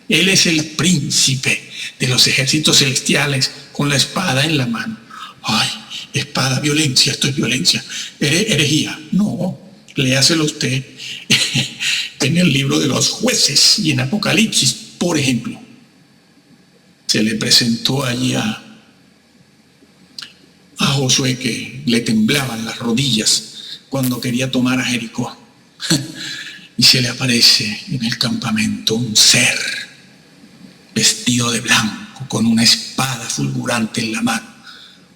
Él es el príncipe de los ejércitos celestiales con la espada en la mano. Ay, espada, violencia, esto es violencia. Herejía. No, léaselo usted en el libro de los jueces y en Apocalipsis, por ejemplo. Se le presentó allí a Josué que le temblaban las rodillas cuando quería tomar a Jericó. Y se le aparece en el campamento un ser vestido de blanco con una espada fulgurante en la mano.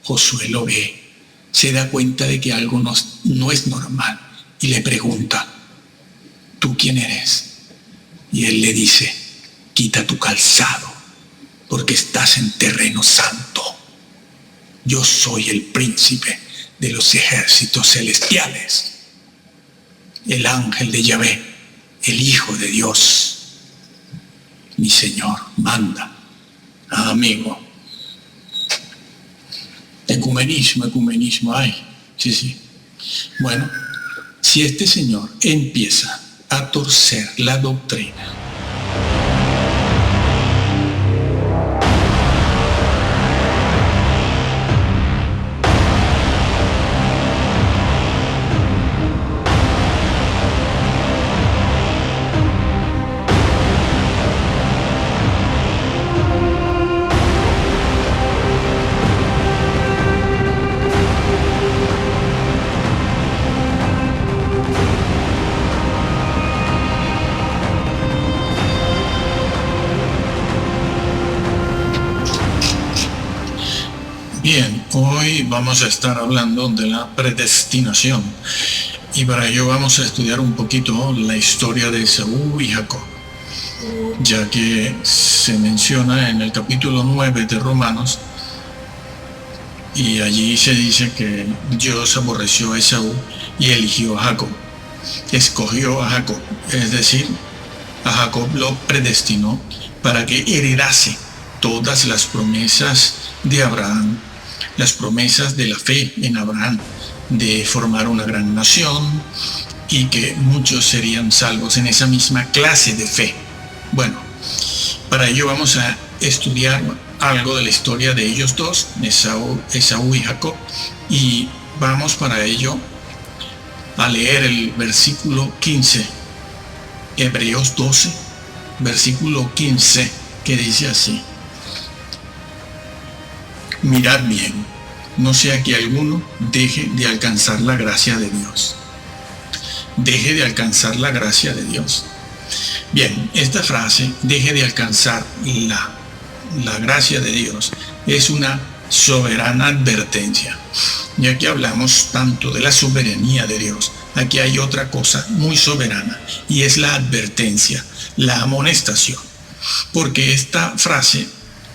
Josué lo ve, se da cuenta de que algo no es normal y le pregunta: ¿tú quién eres? Y él le dice: quita tu calzado, porque estás en terreno santo. Yo soy el príncipe de los ejércitos celestiales, el ángel de Yahvé, el Hijo de Dios. Mi Señor manda. Amigo. Ecumenismo, ay, sí. Bueno, si este señor empieza a torcer la doctrina, bien, hoy vamos a estar hablando de la predestinación y para ello vamos a estudiar un poquito la historia de Esaú y Jacob, ya que se menciona en el capítulo 9 de Romanos y allí se dice que Dios aborreció a Esaú y eligió a Jacob, escogió a Jacob, es decir, a Jacob lo predestinó para que heredase todas las promesas de Abraham, las promesas de la fe en Abraham, de formar una gran nación y que muchos serían salvos en esa misma clase de fe. Bueno, para ello vamos a estudiar algo de la historia de ellos dos, Esaú y Jacob, y vamos para ello a leer el versículo 15, Hebreos 12, versículo 15, que dice así: mirad bien, no sea que alguno deje de alcanzar la gracia de Dios. Deje de alcanzar la gracia de Dios. Bien, esta frase, deje de alcanzar la gracia de Dios, es una soberana advertencia. Ya que hablamos tanto de la soberanía de Dios, aquí hay otra cosa muy soberana y es la advertencia, la amonestación. Porque esta frase,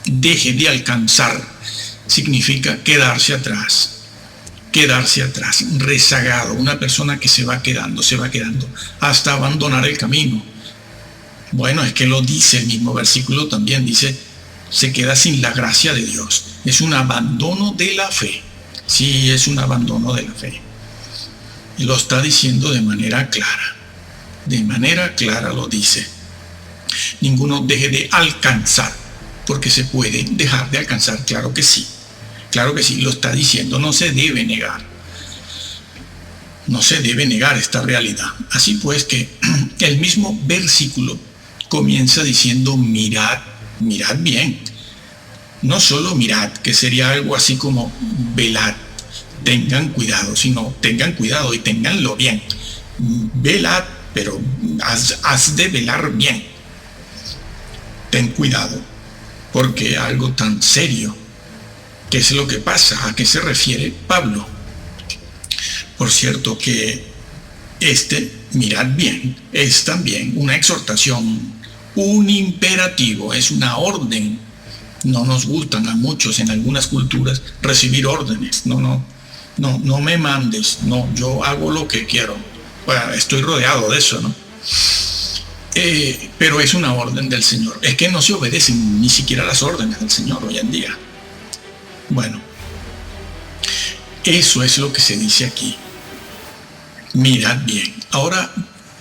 deje de alcanzar, significa quedarse atrás, rezagado, una persona que se va quedando hasta abandonar el camino. Bueno, es que lo dice el mismo versículo, también dice, se queda sin la gracia de Dios. Es un abandono de la fe. Sí, es un abandono de la fe. Y lo está diciendo de manera clara lo dice. Ninguno deje de alcanzar, porque se puede dejar de alcanzar, claro que sí, lo está diciendo, no se debe negar esta realidad. Así pues que el mismo versículo comienza diciendo mirad bien, no solo mirad, que sería algo así como velad, tengan cuidado, sino tengan cuidado y tenganlo bien, velad, pero has de velar bien, ten cuidado, porque algo tan serio. ¿Qué es lo que pasa? ¿A qué se refiere Pablo? Por cierto que mirad bien, es también una exhortación, un imperativo, es una orden. No nos gustan a muchos en algunas culturas recibir órdenes. No me mandes, no, yo hago lo que quiero. Bueno, estoy rodeado de eso, ¿no? Pero es una orden del Señor. Es que no se obedecen ni siquiera las órdenes del Señor hoy en día. Bueno, eso es lo que se dice aquí. Mirad bien. Ahora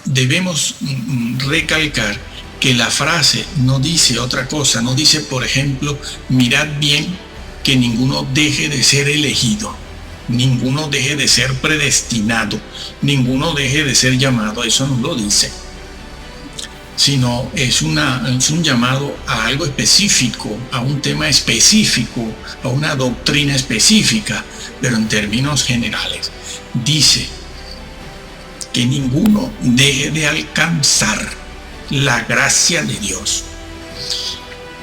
debemos recalcar que la frase no dice otra cosa, no dice, por ejemplo, mirad bien que ninguno deje de ser elegido, ninguno deje de ser predestinado, ninguno deje de ser llamado, eso no lo dice, sino es un llamado a algo específico, a un tema específico, a una doctrina específica, pero en términos generales. Dice que ninguno deje de alcanzar la gracia de Dios.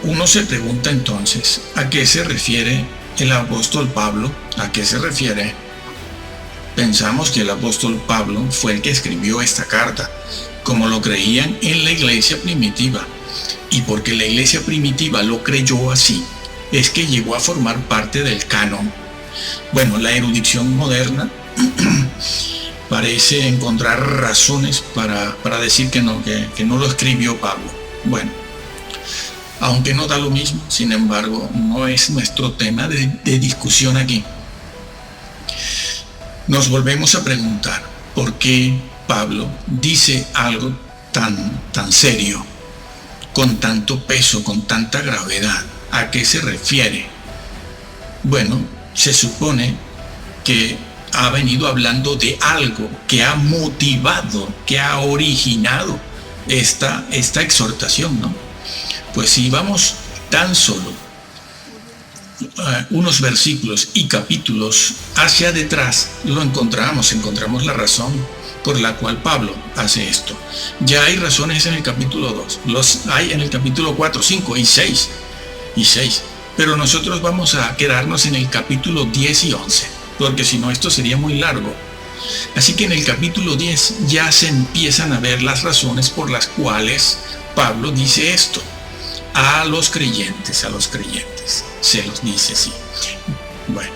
Uno se pregunta entonces, ¿a qué se refiere el apóstol Pablo? ¿A qué se refiere? Pensamos que el apóstol Pablo fue el que escribió esta carta, como lo creían en la iglesia primitiva. Y porque la iglesia primitiva lo creyó así, es que llegó a formar parte del canon. Bueno, la erudición moderna parece encontrar razones para decir que no lo escribió Pablo. Bueno, aunque no da lo mismo, sin embargo, no es nuestro tema de discusión aquí. Nos volvemos a preguntar, ¿por qué Pablo dice algo tan serio, con tanto peso, con tanta gravedad? ¿A qué se refiere? Bueno, se supone que ha venido hablando de algo que ha motivado, que ha originado esta exhortación, ¿no? Pues si vamos tan solo unos versículos y capítulos hacia detrás, encontramos la razón por la cual Pablo hace esto. Ya hay razones en el capítulo 2, los hay en el capítulo 4, 5 y 6, pero nosotros vamos a quedarnos en el capítulo 10 y 11, porque si no esto sería muy largo. Así que en el capítulo 10 ya se empiezan a ver las razones por las cuales Pablo dice esto. A los creyentes, se los dice así. Bueno,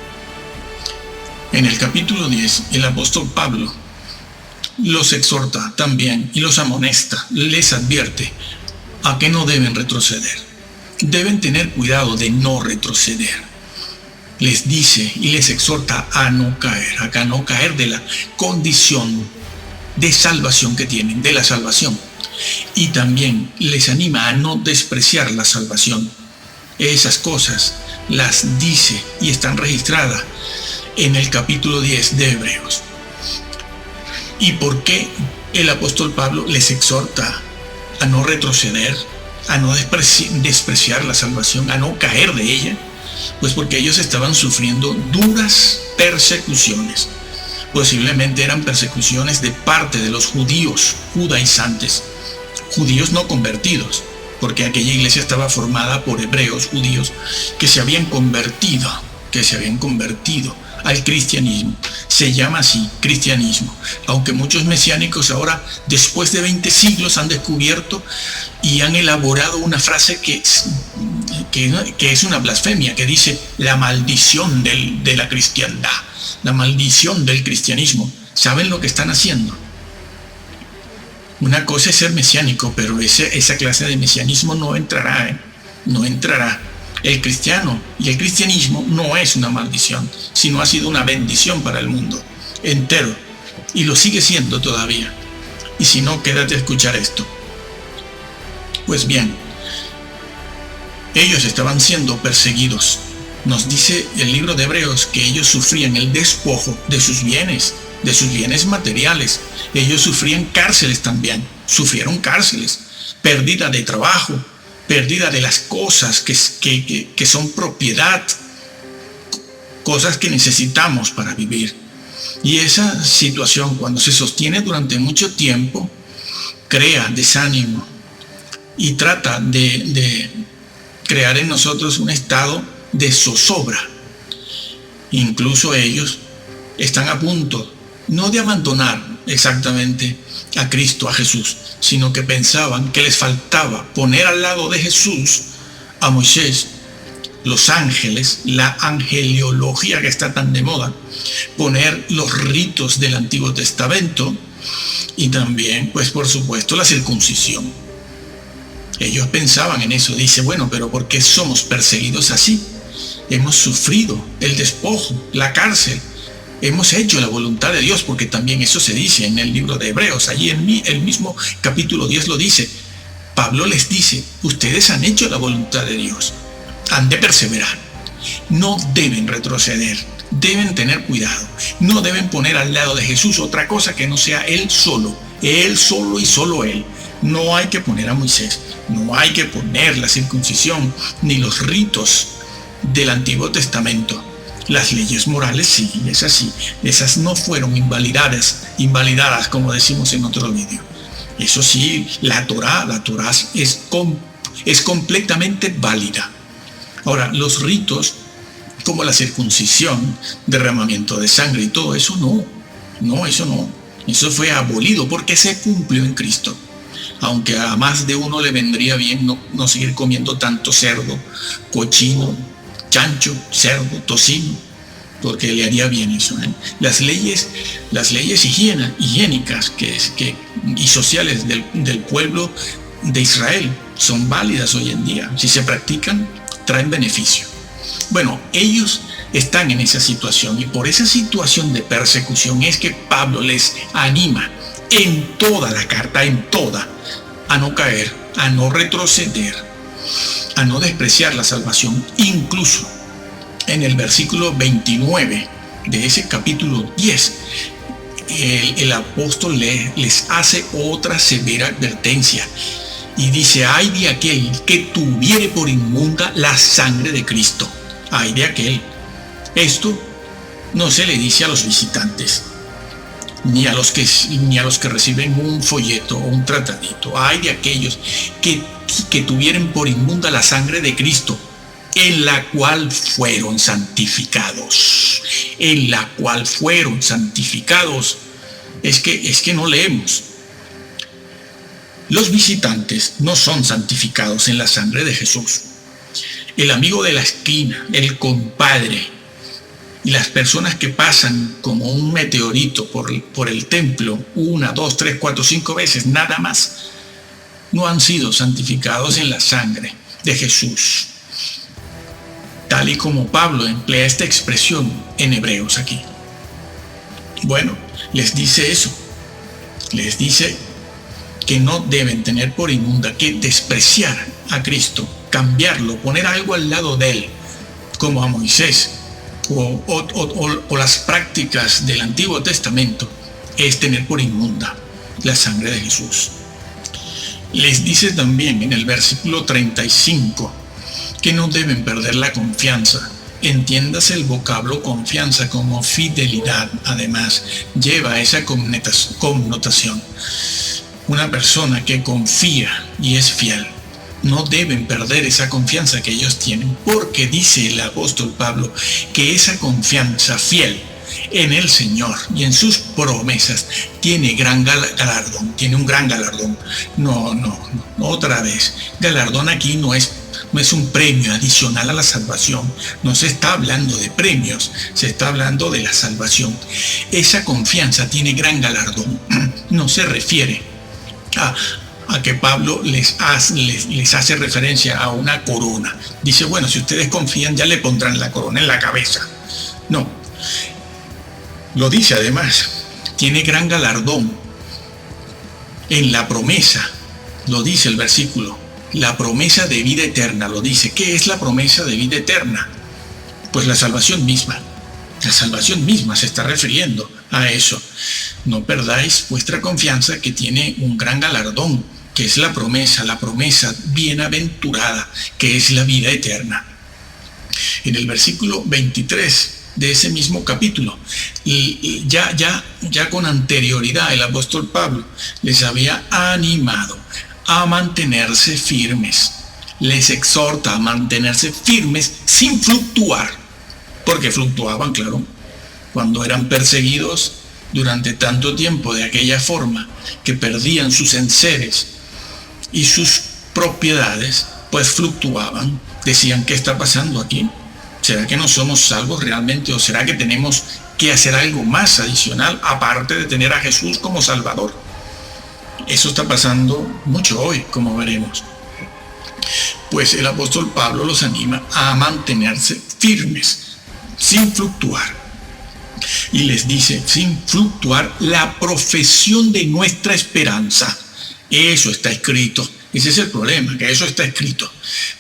en el capítulo 10 el apóstol Pablo los exhorta también y los amonesta, les advierte a que no deben retroceder. Deben tener cuidado de no retroceder. Les dice y les exhorta a no caer de la condición de salvación que tienen, de la salvación. Y también les anima a no despreciar la salvación. Esas cosas las dice y están registradas en el capítulo 10 de Hebreos. ¿Y por qué el apóstol Pablo les exhorta a no retroceder, a no despreciar la salvación, a no caer de ella? Pues porque ellos estaban sufriendo duras persecuciones. Posiblemente eran persecuciones de parte de los judíos judaizantes, judíos no convertidos, porque aquella iglesia estaba formada por hebreos judíos que se habían convertido al cristianismo. Se llama así, cristianismo, aunque muchos mesiánicos ahora, después de 20 siglos, han descubierto y han elaborado una frase que es una blasfemia, que dice la maldición de la cristiandad, la maldición del cristianismo. ¿Saben lo que están haciendo? Una cosa es ser mesiánico, pero esa clase de mesianismo no entrará. El cristiano y el cristianismo no es una maldición, sino ha sido una bendición para el mundo entero. Y lo sigue siendo todavía. Y si no, quédate a escuchar esto. Pues bien, ellos estaban siendo perseguidos. Nos dice el libro de Hebreos que ellos sufrían el despojo de sus bienes materiales. Ellos sufrían cárceles también, sufrieron cárceles, pérdida de trabajo, pérdida de las cosas que son propiedad, cosas que necesitamos para vivir. Y esa situación, cuando se sostiene durante mucho tiempo, crea desánimo y trata de crear en nosotros un estado de zozobra. Incluso ellos están a punto, no de abandonar exactamente a Cristo, a Jesús, sino que pensaban que les faltaba poner al lado de Jesús a Moisés, los ángeles, la angeliología que está tan de moda, poner los ritos del Antiguo Testamento y también, pues por supuesto, la circuncisión. Ellos pensaban en eso. Dice, bueno, pero ¿por qué somos perseguidos así? Hemos sufrido el despojo, la cárcel. Hemos hecho la voluntad de Dios, porque también eso se dice en el libro de Hebreos. Allí en el mismo capítulo 10 lo dice. Pablo les dice, ustedes han hecho la voluntad de Dios, han de perseverar, no deben retroceder, deben tener cuidado, no deben poner al lado de Jesús otra cosa que no sea Él solo y solo Él. No hay que poner a Moisés, no hay que poner la circuncisión ni los ritos del Antiguo Testamento. Las leyes morales sí, es así, esas no fueron invalidadas como decimos en otro vídeo. Eso sí, la Torá es completamente válida. Ahora, los ritos como la circuncisión, derramamiento de sangre y todo eso, no. Eso fue abolido porque se cumplió en Cristo. Aunque a más de uno le vendría bien no seguir comiendo tanto cerdo, cochino, chancho, cerdo, tocino, porque le haría bien eso, ¿eh? Las leyes higiénicas y sociales del pueblo de Israel son válidas hoy en día. Si se practican, traen beneficio. Bueno, ellos están en esa situación y por esa situación de persecución es que Pablo les anima en toda la carta, a no caer, a no retroceder, a no despreciar la salvación. Incluso en el versículo 29 de ese capítulo 10, el apóstol les hace otra severa advertencia y dice, ay de aquel que tuviere por inmunda la sangre de Cristo. Ay de aquel. Esto no se le dice a los visitantes, ni a los que reciben un folleto o un tratadito. Ay de aquellos que tuvieran por inmunda la sangre de Cristo, en la cual fueron santificados. En la cual fueron santificados. Es que no leemos. Los visitantes no son santificados en la sangre de Jesús. El amigo de la esquina, el compadre, y las personas que pasan como un meteorito por el templo 1, 2, 3, 4, 5 veces, nada más, no han sido santificados en la sangre de Jesús. Tal y como Pablo emplea esta expresión en Hebreos aquí. Bueno, les dice eso. Les dice que no deben tener por inmunda, que despreciar a Cristo, cambiarlo, poner algo al lado de Él, como a Moisés, o las prácticas del Antiguo Testamento, es tener por inmunda la sangre de Jesús. Les dice también en el versículo 35 que no deben perder la confianza. Entiéndase el vocablo confianza como fidelidad. Además, lleva esa connotación. Una persona que confía y es fiel. No deben perder esa confianza que ellos tienen, porque dice el apóstol Pablo que esa confianza fiel en el Señor y en sus promesas tiene gran galardón, tiene un gran galardón. No, otra vez, galardón aquí no es un premio adicional a la salvación, no se está hablando de premios, se está hablando de la salvación. Esa confianza tiene gran galardón, no se refiere a que Pablo les hace referencia a una corona. Dice, bueno, si ustedes confían ya le pondrán la corona en la cabeza. No, lo dice además, tiene gran galardón en la promesa, lo dice el versículo, la promesa de vida eterna, lo dice. ¿Qué es la promesa de vida eterna? Pues la salvación misma. La salvación misma se está refiriendo a eso. No perdáis vuestra confianza, que tiene un gran galardón, que es la promesa bienaventurada, que es la vida eterna. En el versículo 23 de ese mismo capítulo, ya con anterioridad el apóstol Pablo les había animado a mantenerse firmes. Les exhorta a mantenerse firmes sin fluctuar, porque fluctuaban, claro, cuando eran perseguidos durante tanto tiempo de aquella forma, que perdían sus enseres y sus propiedades, pues fluctuaban. Decían, ¿qué está pasando aquí? ¿Será que no somos salvos realmente? ¿O será que tenemos que hacer algo más adicional aparte de tener a Jesús como Salvador? Eso está pasando mucho hoy, como veremos. Pues el apóstol Pablo los anima a mantenerse firmes, sin fluctuar. Y les dice, sin fluctuar, la profesión de nuestra esperanza. Eso está escrito Ese es el problema, que eso está escrito.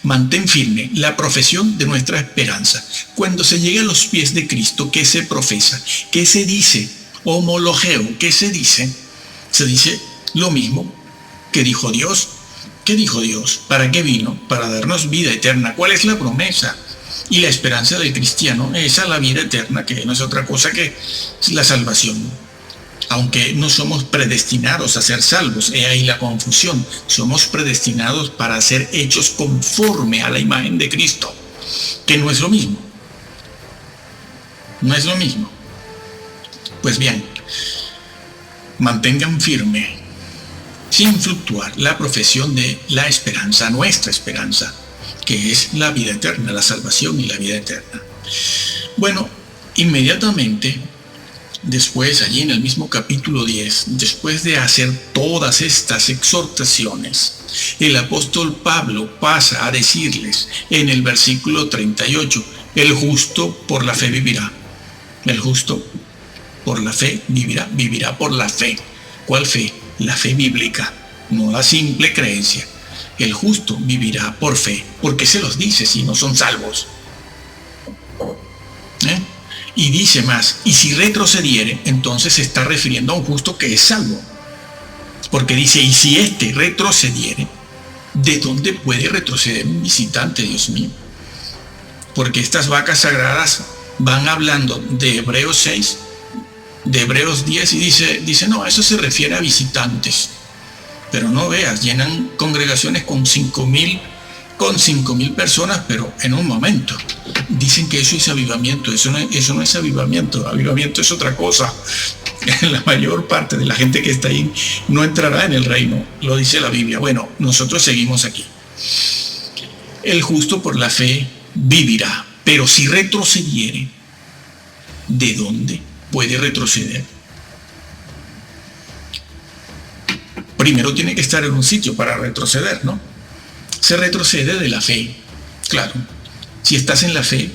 Mantén firme la profesión de nuestra esperanza. Cuando se llega a los pies de Cristo, ¿qué se profesa? ¿Qué se dice? Homologeo, ¿qué se dice? Se dice lo mismo que dijo Dios. ¿Qué dijo Dios? ¿Para qué vino? Para darnos vida eterna. ¿Cuál es la promesa? Y la esperanza del cristiano, esa es la vida eterna, que no es otra cosa que la salvación. Aunque no somos predestinados a ser salvos, he ahí la confusión. Somos predestinados para ser hechos conforme a la imagen de Cristo, que no es lo mismo. No es lo mismo. Pues bien, mantengan firme, sin fluctuar, la profesión de la esperanza, nuestra esperanza, que es la vida eterna, la salvación y la vida eterna. Bueno, inmediatamente después, allí en el mismo capítulo 10, después de hacer todas estas exhortaciones, el apóstol Pablo pasa a decirles en el versículo 38, el justo por la fe vivirá. El justo por la fe vivirá, vivirá por la fe. ¿Cuál fe? La fe bíblica, no la simple creencia. El justo vivirá por fe. ¿Por qué se los dice si no son salvos? Y dice más, y si retrocediere, entonces se está refiriendo a un justo que es salvo. Porque dice, y si éste retrocediere, ¿de dónde puede retroceder un visitante, Dios mío? Porque estas vacas sagradas van hablando de Hebreos 6, de Hebreos 10, y dice, no, eso se refiere a visitantes. Pero no veas, llenan congregaciones con 5.000 personas, pero en un momento. Dicen que eso es avivamiento. Eso no es avivamiento. Avivamiento es otra cosa. La mayor parte de la gente que está ahí no entrará en el reino, lo dice la Biblia. Bueno, nosotros seguimos aquí. El justo por la fe vivirá, pero si retrocediere, ¿de dónde puede retroceder? Primero tiene que estar en un sitio para retroceder, ¿no? Se retrocede de la fe, claro. Si estás en la fe,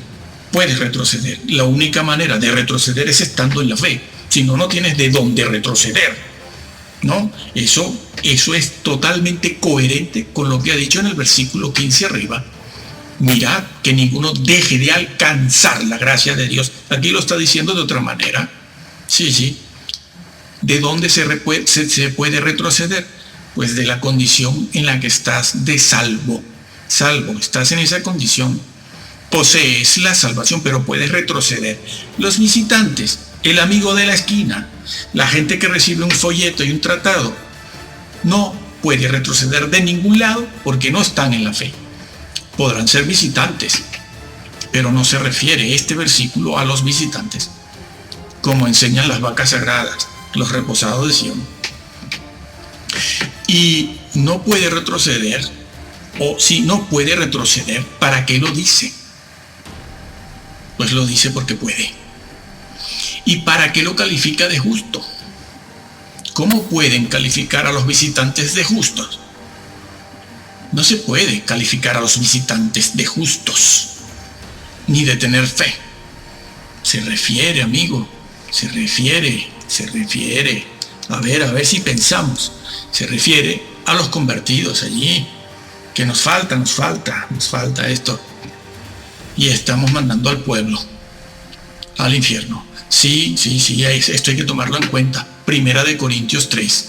puedes retroceder. La única manera de retroceder es estando en la fe. Si no, no tienes de dónde retroceder, ¿no? Eso es totalmente coherente con lo que ha dicho en el versículo 15 arriba. Mirad que ninguno deje de alcanzar la gracia de Dios. Aquí lo está diciendo de otra manera. Sí. ¿De dónde se puede retroceder? Pues de la condición en la que estás de salvo. Salvo, estás en esa condición. Posees la salvación, pero puedes retroceder. Los visitantes, el amigo de la esquina, la gente que recibe un folleto y un tratado, no puede retroceder de ningún lado porque no están en la fe. Podrán ser visitantes, pero no se refiere este versículo a los visitantes, como enseñan las vacas sagradas, los reposados de Sión. Y no puede retroceder, o si no puede retroceder, ¿para qué lo dice? Pues lo dice porque puede. ¿Y para qué lo califica de justo? ¿Cómo pueden calificar a los visitantes de justos? No se puede calificar a los visitantes de justos, ni de tener fe. Se refiere, amigo, se refiere. A ver si pensamos. Se refiere a los convertidos allí, que nos falta esto. Y estamos mandando al pueblo al infierno. Sí, esto hay que tomarlo en cuenta. Primera de Corintios 3.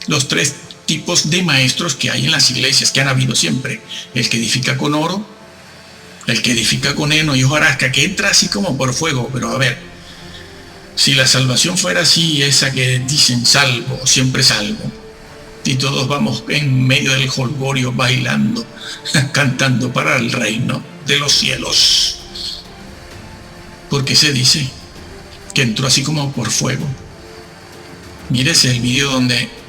Los 3 tipos de maestros que hay en las iglesias, que han habido siempre. El que edifica con oro, el que edifica con heno y hojarasca, que entra así como por fuego. Pero a ver, si la salvación fuera así, esa que dicen salvo, siempre salvo, y todos vamos en medio del jolgorio bailando, cantando para el reino de los cielos. ¿Por qué se dice que entró así como por fuego? Mírese el video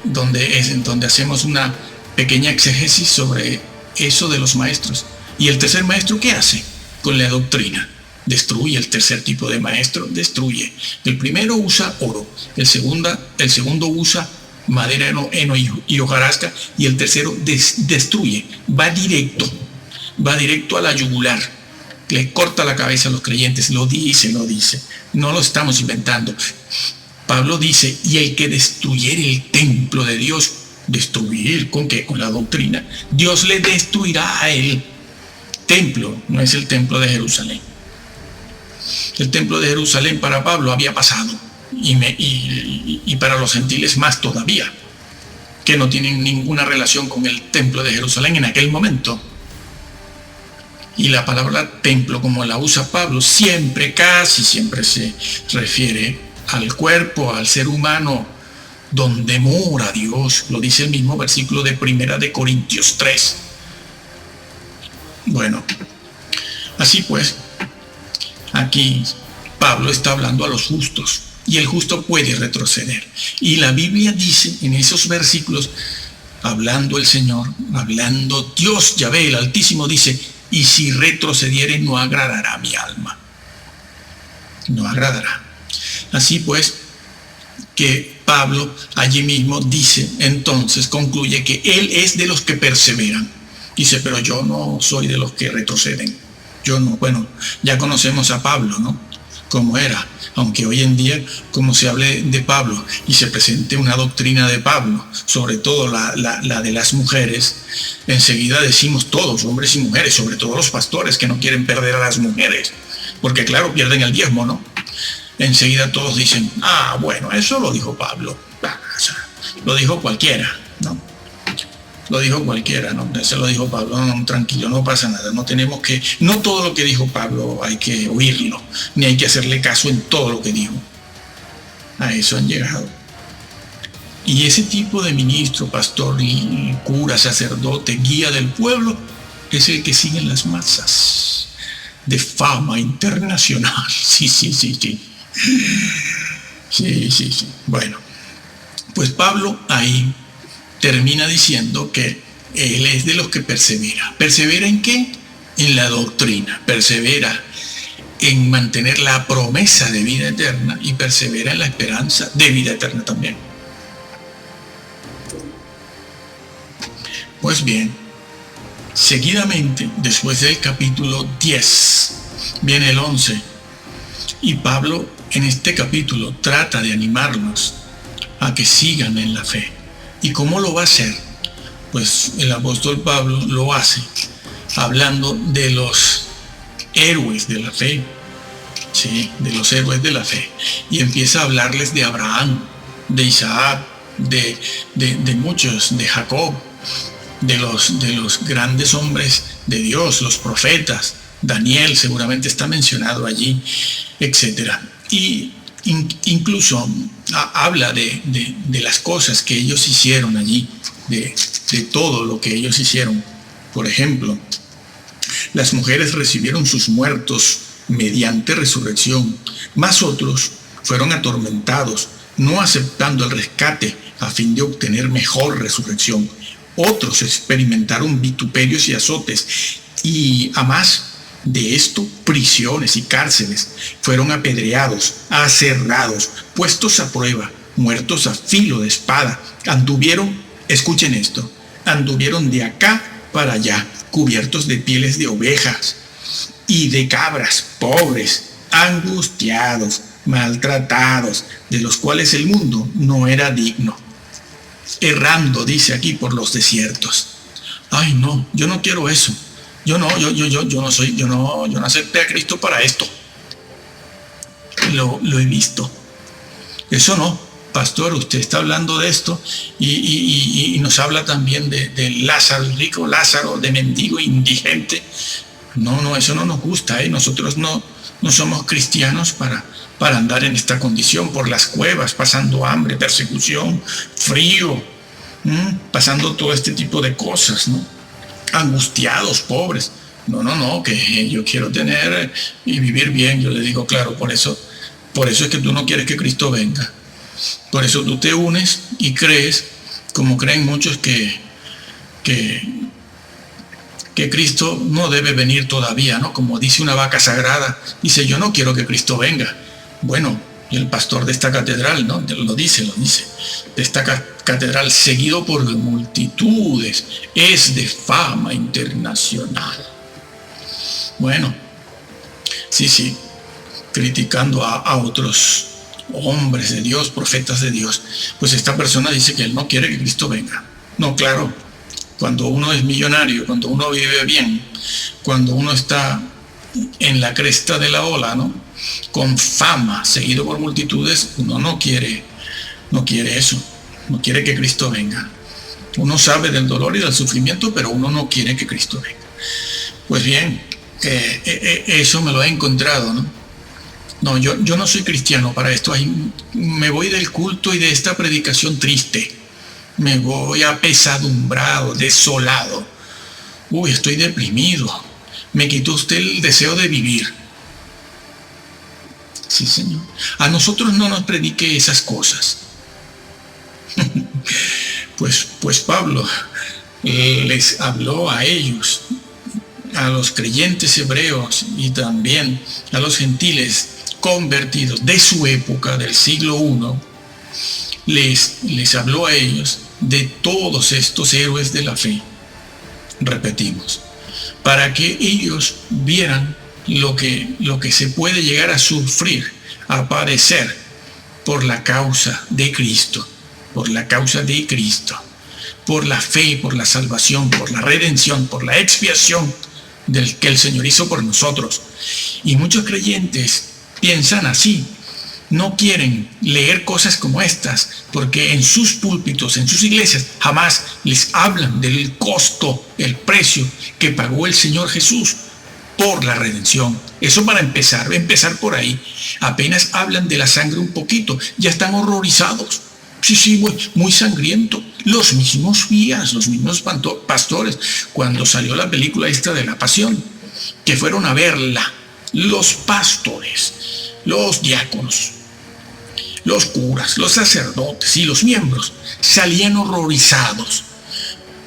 donde hacemos una pequeña exégesis sobre eso de los maestros. ¿Y el tercer maestro qué hace con la doctrina? Destruye. El tercer tipo de maestro destruye. El primero usa oro, el segundo usa madera, heno y hojarasca, y el tercero destruye. Va directo a la yugular, le corta la cabeza a los creyentes. Lo dice, no lo estamos inventando. Pablo dice, y el que destruyere el templo de Dios, ¿Destruir? ¿Con qué? Con la doctrina. Dios le destruirá a él. Templo, no es el templo de Jerusalén. El templo de Jerusalén para Pablo había pasado, y para los gentiles más todavía, que no tienen ninguna relación con el templo de Jerusalén en aquel momento. Y la palabra templo, como la usa Pablo, siempre, casi siempre se refiere al cuerpo, al ser humano, donde mora Dios. Lo dice el mismo versículo de 1 de Corintios 3. Bueno, así pues, aquí Pablo está hablando a los justos, y el justo puede retroceder. Y la Biblia dice en esos versículos, hablando el Señor, hablando Dios, Yahvé, el Altísimo, dice: y si retrocediere, no agradará a mi alma. No agradará. Así pues, que Pablo allí mismo dice, entonces concluye que él es de los que perseveran. Dice, pero yo no soy de los que retroceden. Yo no. Bueno, ya conocemos a Pablo, ¿no? Cómo era. Aunque hoy en día, como se hable de Pablo y se presente una doctrina de Pablo, sobre todo la de las mujeres, enseguida decimos todos, hombres y mujeres, sobre todo los pastores que no quieren perder a las mujeres, porque claro, pierden el diezmo, ¿no? Enseguida todos dicen, bueno, eso lo dijo Pablo. Lo dijo cualquiera, ¿no? Lo dijo cualquiera, ¿no? Eso lo dijo Pablo, no, tranquilo, no pasa nada. No todo lo que dijo Pablo hay que oírlo, ni hay que hacerle caso en todo lo que dijo. A eso han llegado. Y ese tipo de ministro, pastor, y cura, sacerdote, guía del pueblo, es el que siguen las masas de fama internacional. Sí. Sí. Bueno, pues Pablo ahí termina diciendo que él es de los que persevera. ¿Persevera en qué? En la doctrina. Persevera en mantener la promesa de vida eterna y persevera en la esperanza de vida eterna también. Pues bien, seguidamente, después del capítulo 10, viene el 11. Y Pablo en este capítulo trata de animarlos a que sigan en la fe. ¿Y cómo lo va a hacer? Pues el apóstol Pablo lo hace hablando de los héroes de la fe. Sí, de los héroes de la fe. Y empieza a hablarles de Abraham, de Isaac, de muchos, de Jacob, de los grandes hombres de Dios, los profetas. Daniel seguramente está mencionado allí, etc. Y incluso habla de las cosas que ellos hicieron allí, de todo lo que ellos hicieron. Por ejemplo, las mujeres recibieron sus muertos mediante resurrección, mas otros fueron atormentados, no aceptando el rescate a fin de obtener mejor resurrección. Otros experimentaron vituperios y azotes, y a más de esto, prisiones y cárceles. Fueron apedreados, aserrados, puestos a prueba, muertos a filo de espada. Escuchen esto, anduvieron de acá para allá, cubiertos de pieles de ovejas y de cabras, pobres, angustiados, maltratados, de los cuales el mundo no era digno. Errando, dice aquí, por los desiertos. Ay, no, yo no quiero eso. Yo no acepté a Cristo para esto. Lo he visto. Eso no, pastor, usted está hablando de esto y nos habla también de Lázaro, rico Lázaro, de mendigo, indigente. No, eso no nos gusta, ¿eh? Nosotros no somos cristianos para andar en esta condición, por las cuevas, pasando hambre, persecución, frío, pasando todo este tipo de cosas, ¿no? Angustiados, pobres. No, que yo quiero tener y vivir bien. Yo le digo, claro, por eso es que tú no quieres que Cristo venga. Por eso tú te unes y crees, como creen muchos, que Cristo no debe venir todavía, ¿no? Como dice una vaca sagrada, dice, yo no quiero que Cristo venga. Bueno, y el pastor de esta catedral, ¿no? Lo dice, de esta catedral, seguido por multitudes, es de fama internacional. Bueno, sí, criticando a otros hombres de Dios, profetas de Dios, pues esta persona dice que él no quiere que Cristo venga. No, claro, cuando uno es millonario, cuando uno vive bien, cuando uno está en la cresta de la ola, ¿no? Con fama, seguido por multitudes, uno no quiere eso, no quiere que Cristo venga. Uno sabe del dolor y del sufrimiento, pero uno no quiere que Cristo venga. Pues bien, eso me lo he encontrado, ¿no? No, yo no soy cristiano para esto. Me voy del culto y de esta predicación triste. Me voy apesadumbrado, desolado. Uy, estoy deprimido. Me quitó usted el deseo de vivir. Sí, Señor. A nosotros no nos predique esas cosas. Pues Pablo les habló a ellos, a los creyentes hebreos y también a los gentiles convertidos de su época, del siglo I, les habló a ellos de todos estos héroes de la fe, repetimos, para que ellos vieran lo que se puede llegar a sufrir, a padecer por la causa de Cristo, por la causa de Cristo, por la fe, por la salvación, por la redención, por la expiación que el Señor hizo por nosotros. Y muchos creyentes piensan así, no quieren leer cosas como estas, porque en sus púlpitos, en sus iglesias, jamás les hablan del costo, el precio que pagó el Señor Jesús por la redención. Eso para empezar por ahí. Apenas hablan de la sangre un poquito, ya están horrorizados. Sí, muy sangriento. Los mismos guías, los mismos pastores, cuando salió la película esta de la Pasión, que fueron a verla, los pastores, los diáconos, los curas, los sacerdotes y los miembros salían horrorizados.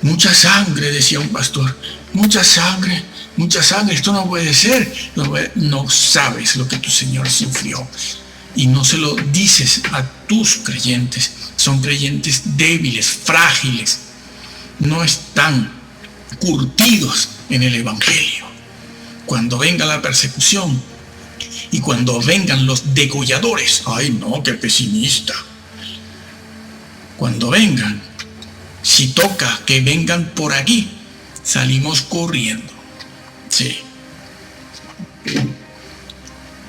Mucha sangre, decía un pastor, mucha sangre, esto no puede ser. No sabes lo que tu Señor sufrió y no se lo dices a tus creyentes. Son creyentes débiles, frágiles, no están curtidos en el Evangelio. Cuando venga la persecución y cuando vengan los degolladores, ¡ay no, qué pesimista! Cuando vengan, si toca que vengan por aquí, salimos corriendo. Sí.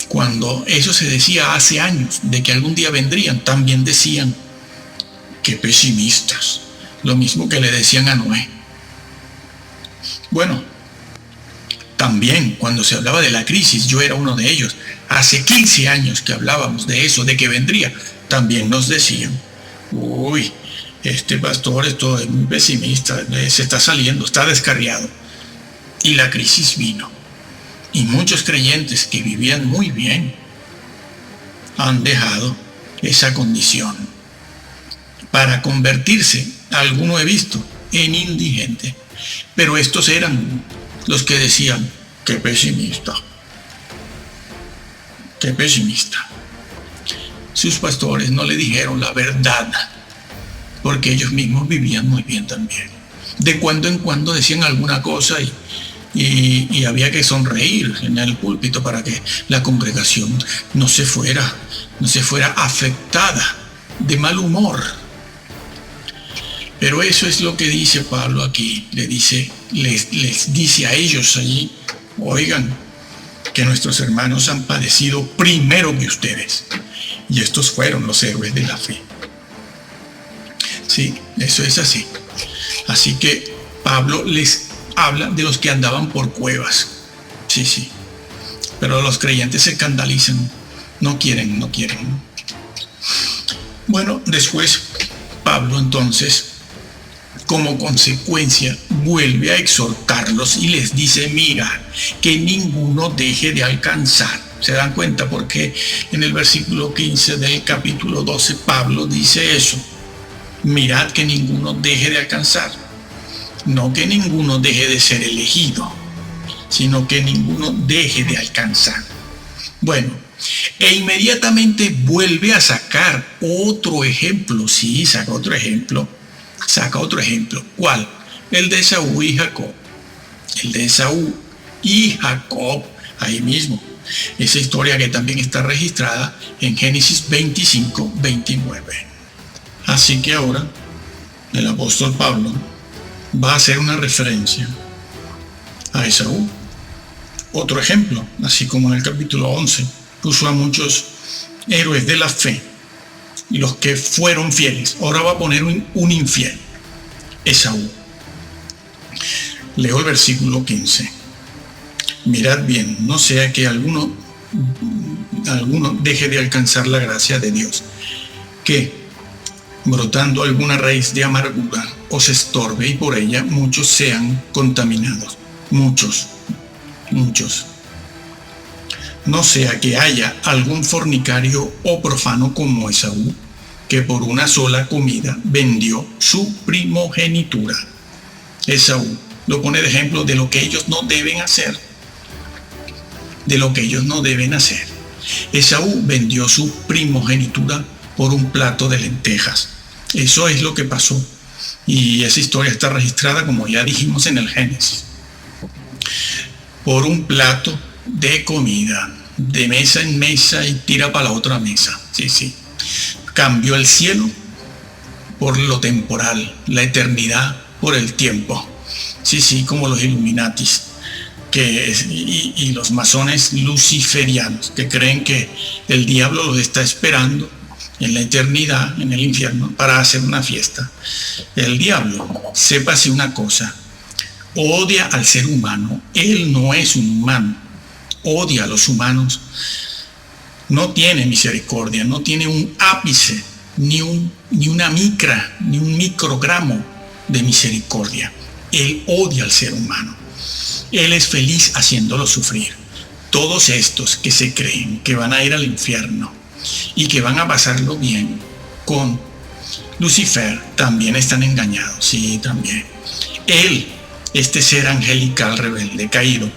Cuando eso se decía hace años, de que algún día vendrían, también decían, qué pesimistas. Lo mismo que le decían a Noé. Bueno, también cuando se hablaba de la crisis, yo era uno de ellos. Hace 15 años que hablábamos de eso, de que vendría, también nos decían, uy, este pastor esto es muy pesimista, se está saliendo, está descarriado. Y la crisis vino. Y muchos creyentes que vivían muy bien han dejado esa condición para convertirse, alguno he visto, en indigente. Pero estos eran los que decían, qué pesimista, qué pesimista. Sus pastores no le dijeron la verdad, porque ellos mismos vivían muy bien también. De cuando en cuando decían alguna cosa y había que sonreír en el púlpito para que la congregación no se fuera afectada de mal humor. Pero eso es lo que dice Pablo aquí. Les dice a ellos allí, oigan, que nuestros hermanos han padecido primero que ustedes. Y estos fueron los héroes de la fe. Sí, eso es así. Así que Pablo les habla de los que andaban por cuevas. Sí. Pero los creyentes se escandalizan. No quieren. Bueno, después Pablo entonces, como consecuencia, vuelve a exhortarlos y les dice, mira, que ninguno deje de alcanzar. ¿Se dan cuenta? Porque en el versículo 15 del capítulo 12 Pablo dice eso. Mirad que ninguno deje de alcanzar. No que ninguno deje de ser elegido, sino que ninguno deje de alcanzar. Bueno, e inmediatamente vuelve a sacar otro ejemplo. Sí, saca otro ejemplo. ¿Cuál? El de Esaú y Jacob. Ahí mismo. Esa historia que también está registrada en Génesis 25, 29. Así que ahora el apóstol Pablo va a hacer una referencia a Esaú. Otro ejemplo, así como en el capítulo 11, puso a muchos héroes de la fe y los que fueron fieles. Ahora va a poner un infiel, Esaú. Leo el versículo 15. Mirad bien, no sea que alguno deje de alcanzar la gracia de Dios, que brotando alguna raíz de amargura os estorbe y por ella muchos sean contaminados. Muchos. No sea que haya algún fornicario o profano como Esaú, que por una sola comida vendió su primogenitura. Esaú lo pone de ejemplo de lo que ellos no deben hacer. Esaú vendió su primogenitura por un plato de lentejas. Eso es lo que pasó. Y esa historia está registrada, como ya dijimos, en el Génesis. Por un plato de comida, de mesa en mesa y tira para la otra mesa. Sí. Cambió el cielo por lo temporal, la eternidad por el tiempo. Sí, como los Illuminatis y los masones luciferianos, que creen que el diablo los está esperando en la eternidad, en el infierno, para hacer una fiesta. El diablo, sépase una cosa, odia al ser humano. Él no es un humano, odia a los humanos, no tiene misericordia, no tiene un ápice, ni un microgramo de misericordia. Él odia al ser humano. Él es feliz haciéndolo sufrir. Todos estos que se creen que van a ir al infierno y que van a pasarlo bien con Lucifer también están engañados. Sí, también. Él, este ser angelical rebelde, caído,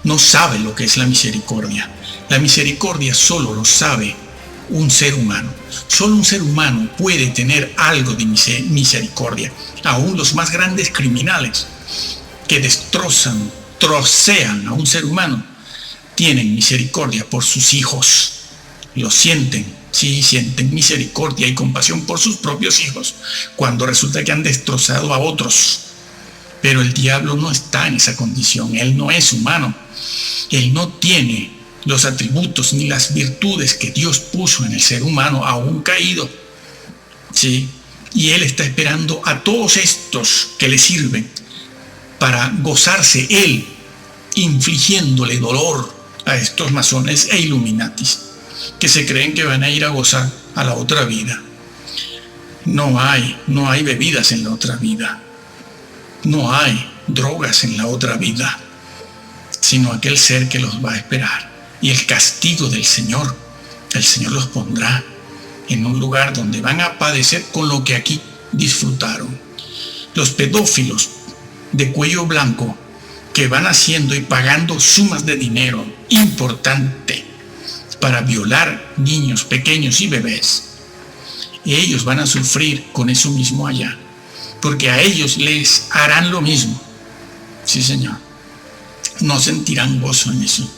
no sabe lo que es la misericordia. La misericordia solo lo sabe un ser humano. Solo un ser humano puede tener algo de misericordia. Aún los más grandes criminales que trocean a un ser humano, tienen misericordia por sus hijos. Lo sienten, sí, sienten misericordia y compasión por sus propios hijos, cuando resulta que han destrozado a otros. Pero el diablo no está en esa condición. Él no es humano. Él no tiene los atributos ni las virtudes que Dios puso en el ser humano aún caído. Sí, y él está esperando a todos estos que le sirven para gozarse él, infligiéndole dolor a estos masones e Illuminatis que se creen que van a ir a gozar a la otra vida. No hay bebidas en la otra vida. No hay drogas en la otra vida, sino aquel ser que los va a esperar. Y el castigo del Señor, el Señor los pondrá en un lugar donde van a padecer con lo que aquí disfrutaron. Los pedófilos de cuello blanco que van haciendo y pagando sumas de dinero importante para violar niños pequeños y bebés, ellos van a sufrir con eso mismo allá, porque a ellos les harán lo mismo. Sí, Señor. No sentirán gozo en eso.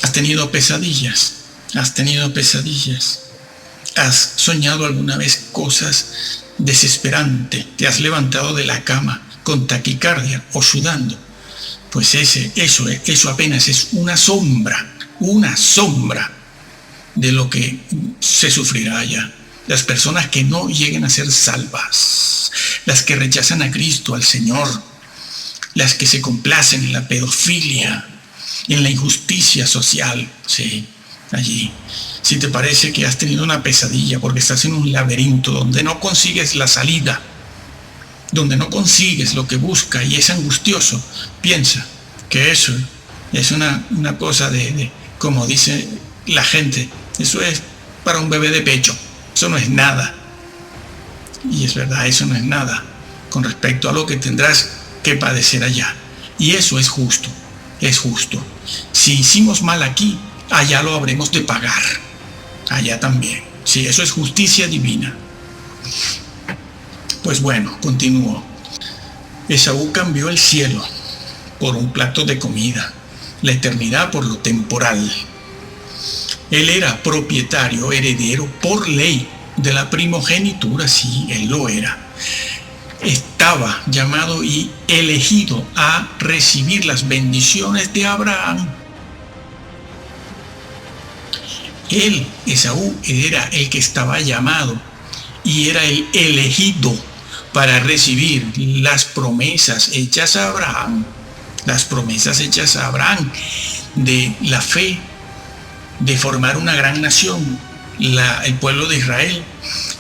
¿Has tenido pesadillas? ¿Has soñado alguna vez cosas desesperantes? ¿Te has levantado de la cama con taquicardia o sudando? Pues eso apenas es una sombra de lo que se sufrirá allá. Las personas que no lleguen a ser salvas, las que rechazan a Cristo, al Señor, las que se complacen en la pedofilia, en la injusticia social, sí, allí. Si te parece que has tenido una pesadilla porque estás en un laberinto donde no consigues la salida, donde no consigues lo que buscas y es angustioso, piensa que eso es una cosa de, como dice la gente, eso es para un bebé de pecho, eso no es nada. Y es verdad, eso no es nada con respecto a lo que tendrás que padecer allá. Y eso es justo. Si hicimos mal aquí, allá lo habremos de pagar. Allá también. Sí, eso es justicia divina. Pues bueno, continúo. Esaú cambió el cielo por un plato de comida, la eternidad por lo temporal. Él era propietario, heredero por ley de la primogenitura, sí, él lo era. Estaba llamado y elegido a recibir las bendiciones de Abraham. Él, Esaú, era el que estaba llamado y era el elegido para recibir las promesas hechas a Abraham. Las promesas hechas a Abraham de la fe, de formar una gran nación, el pueblo de Israel,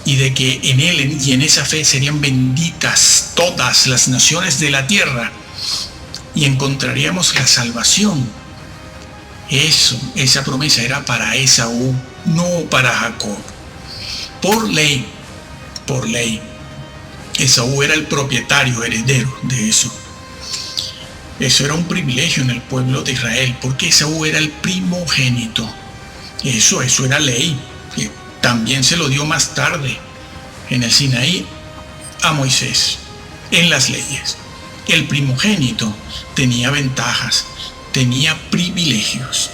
y de que en él y en esa fe serían benditas todas las naciones de la tierra y encontraríamos la salvación. Esa promesa era para Esaú, no para Jacob. Por ley, Esaú era el propietario, heredero de eso. Eso era un privilegio en el pueblo de Israel, porque Esaú era el primogénito. Eso era ley. También se lo dio más tarde en el Sinaí a Moisés, en las leyes. El primogénito tenía ventajas, tenía privilegios.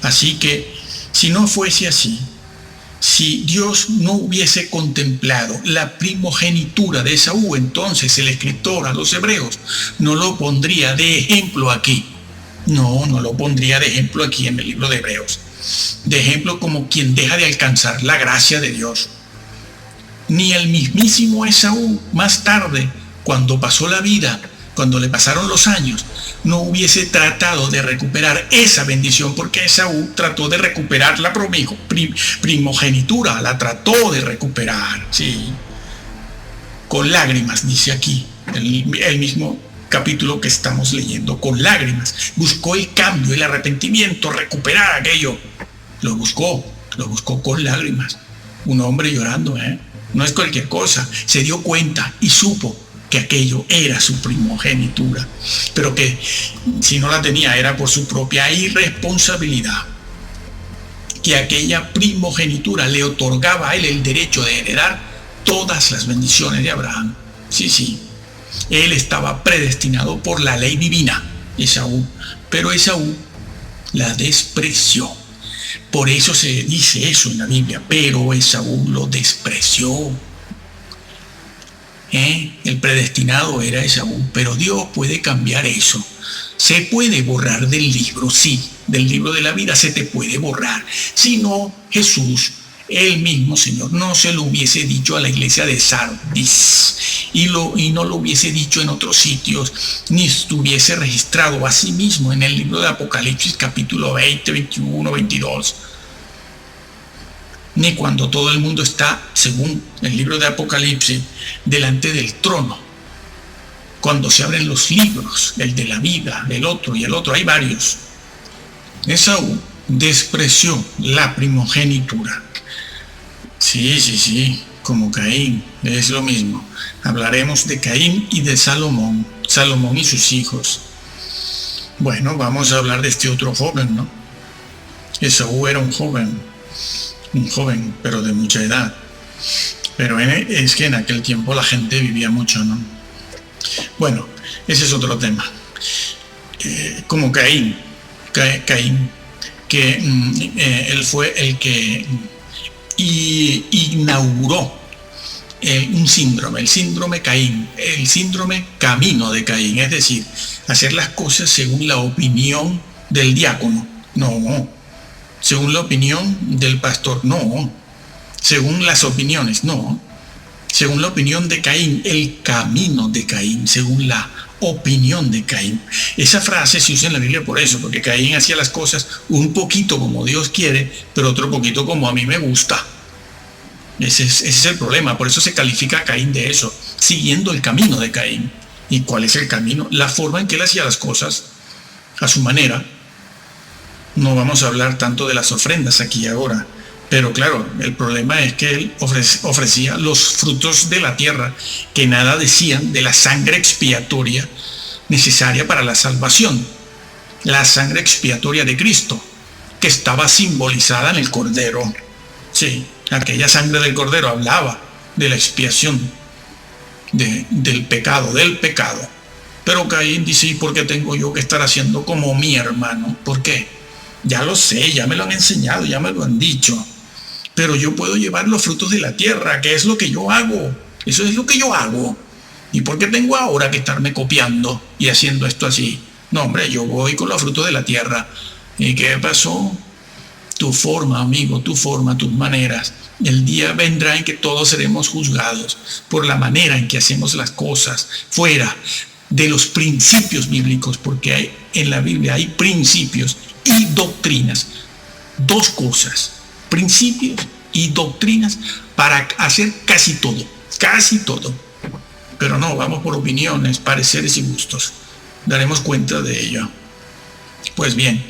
Así que, si no fuese así, si Dios no hubiese contemplado la primogenitura de Esaú, entonces el escritor a los hebreos no lo pondría de ejemplo aquí. No lo pondría de ejemplo aquí en el libro de Hebreos. De ejemplo como quien deja de alcanzar la gracia de Dios. Ni el mismísimo Esaú, más tarde, cuando pasó la vida, cuando le pasaron los años, no hubiese tratado de recuperar esa bendición, porque Esaú trató de recuperar la primogenitura, la trató de recuperar, sí, con lágrimas, dice aquí, el mismo capítulo que estamos leyendo, con lágrimas, buscó el cambio, el arrepentimiento, recuperar aquello, lo buscó con lágrimas, un hombre llorando, no es cualquier cosa, se dio cuenta y supo que aquello era su primogenitura, pero que si no la tenía era por su propia irresponsabilidad, que aquella primogenitura le otorgaba a él el derecho de heredar todas las bendiciones de Abraham. Sí, él estaba predestinado por la ley divina, Esaú, pero Esaú la despreció. Por eso se dice eso en la Biblia, pero Esaú lo despreció. El predestinado era Esaú, pero Dios puede cambiar eso. Se puede borrar del libro, sí, del libro de la vida se te puede borrar. Si no, Jesús, el mismo Señor, no se lo hubiese dicho a la iglesia de Sardis y no lo hubiese dicho en otros sitios, ni estuviese registrado a sí mismo en el libro de Apocalipsis capítulo 20, 21, 22. Ni cuando todo el mundo está, según el libro de Apocalipsis, delante del trono. Cuando se abren los libros, el de la vida, el otro y el otro, hay varios. Esaú despreció la primogenitura. Sí, como Caín, es lo mismo. Hablaremos de Caín y de Salomón y sus hijos. Bueno, vamos a hablar de este otro joven, ¿no? Esaú era un joven, pero de mucha edad. Pero es que en aquel tiempo la gente vivía mucho, ¿no? Bueno, ese es otro tema. Como Caín, que él fue el que inauguró un síndrome, el síndrome Caín, el síndrome camino de Caín, es decir, hacer las cosas según la opinión del diácono, no, según la opinión del pastor, no, según las opiniones, no, según la opinión de Caín, el camino de Caín, según la opinión de Caín. Esa frase se usa en la Biblia por eso, porque Caín hacía las cosas un poquito como Dios quiere, pero otro poquito como a mí me gusta. Ese es el problema, por eso se califica a Caín de eso, siguiendo el camino de Caín. ¿Y cuál es el camino? La forma en que él hacía las cosas, a su manera. No vamos a hablar tanto de las ofrendas aquí ahora, pero claro, el problema es que él ofrecía los frutos de la tierra, que nada decían de la sangre expiatoria necesaria para la salvación. La sangre expiatoria de Cristo, que estaba simbolizada en el Cordero. Sí, aquella sangre del Cordero hablaba de la expiación del pecado. Pero Caín dice, ¿y por qué tengo yo que estar haciendo como mi hermano? ¿Por qué? Ya lo sé, ya me lo han enseñado, ya me lo han dicho. pero yo puedo llevar los frutos de la tierra, que es lo que yo hago. Eso es lo que yo hago. ¿Y por qué tengo ahora que estarme copiando y haciendo esto así? No, hombre, yo voy con los frutos de la tierra. ¿Y qué pasó? Tu forma, amigo, tu forma, tus maneras. El día vendrá en que todos seremos juzgados por la manera en que hacemos las cosas, fuera de los principios bíblicos, porque en la Biblia hay principios y doctrinas. Dos cosas, principios y doctrinas para hacer casi todo, casi todo. Pero no, vamos por opiniones, pareceres y gustos. Daremos cuenta de ello. Pues bien,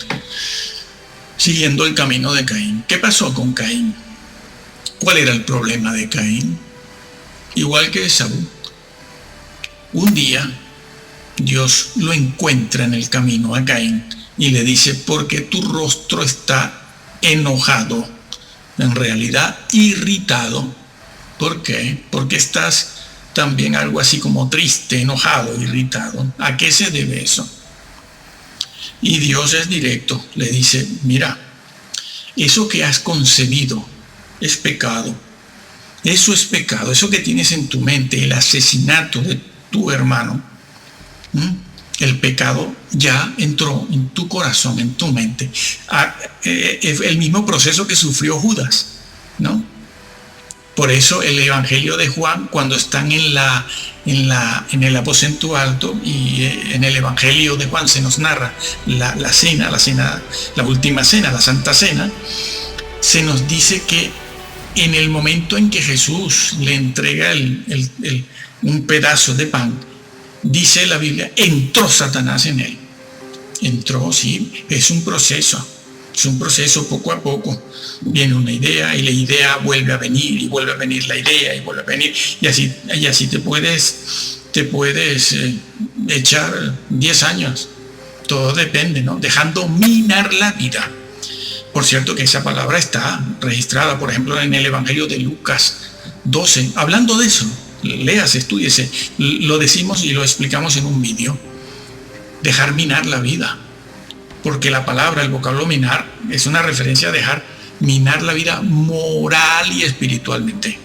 siguiendo el camino de Caín. ¿Qué pasó con Caín? ¿Cuál era el problema de Caín? Igual que Esaú. Un día, Dios lo encuentra en el camino a Caín y le dice, porque tu rostro está enojado, en realidad irritado. ¿Por qué? Porque estás también algo así como triste, enojado, irritado. ¿A qué se debe eso? Y Dios es directo, le dice, mira, eso que has concebido es pecado. Eso es pecado, eso que tienes en tu mente, el asesinato de tu hermano. El pecado ya entró en tu corazón, en tu mente. El mismo proceso que sufrió Judas, ¿no? Por eso el Evangelio de Juan, cuando están en el aposento alto, y en el Evangelio de Juan se nos narra la última cena, la Santa Cena, se nos dice que en el momento en que Jesús le entrega un pedazo de pan, dice la Biblia, entró Satanás en él. Entró, sí, es un proceso poco a poco. Viene una idea y la idea vuelve a venir y vuelve a venir la idea y vuelve a venir. Y así te puedes echar 10 años. Todo depende, ¿no? Dejando minar la vida. Por cierto que esa palabra está registrada, por ejemplo, en el Evangelio de Lucas 12. Hablando de eso, léase, estúdiese. Lo decimos y lo explicamos en un vídeo. Dejar minar la vida. Porque la palabra, el vocablo minar, es una referencia a dejar minar la vida moral y espiritualmente.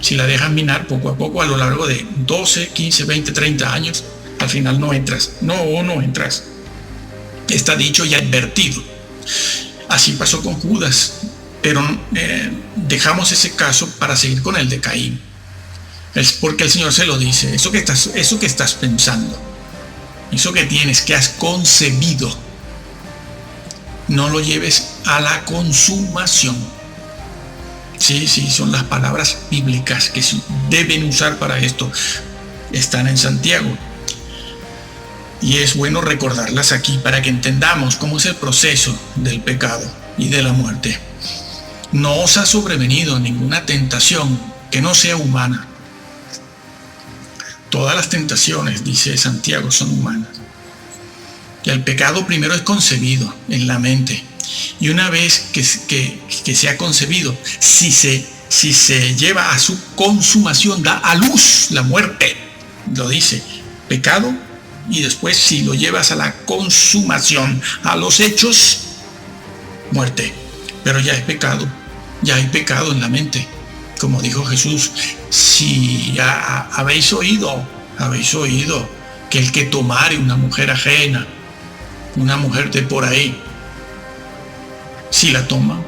Si la dejas minar poco a poco a lo largo de 12, 15, 20, 30 años, al final no entras. No entras. Está dicho y advertido. Así pasó con Judas, pero dejamos ese caso para seguir con el de Caín. Es porque el Señor se lo dice, eso que estás pensando, eso que tienes, que has concebido, no lo lleves a la consumación. Sí, son las palabras bíblicas que se deben usar para esto. Están en Santiago. Y es bueno recordarlas aquí para que entendamos cómo es el proceso del pecado y de la muerte. No os ha sobrevenido ninguna tentación que no sea humana. Todas las tentaciones, dice Santiago, son humanas. Y el pecado primero es concebido en la mente. Y una vez que se ha concebido, si se lleva a su consumación, da a luz la muerte. Lo dice, pecado. Y después, si lo llevas a la consumación, a los hechos, muerte. Pero ya es pecado. Ya hay pecado en la mente. Como dijo Jesús, si ya habéis oído que el que tomare una mujer ajena, una mujer de por ahí, si la toma,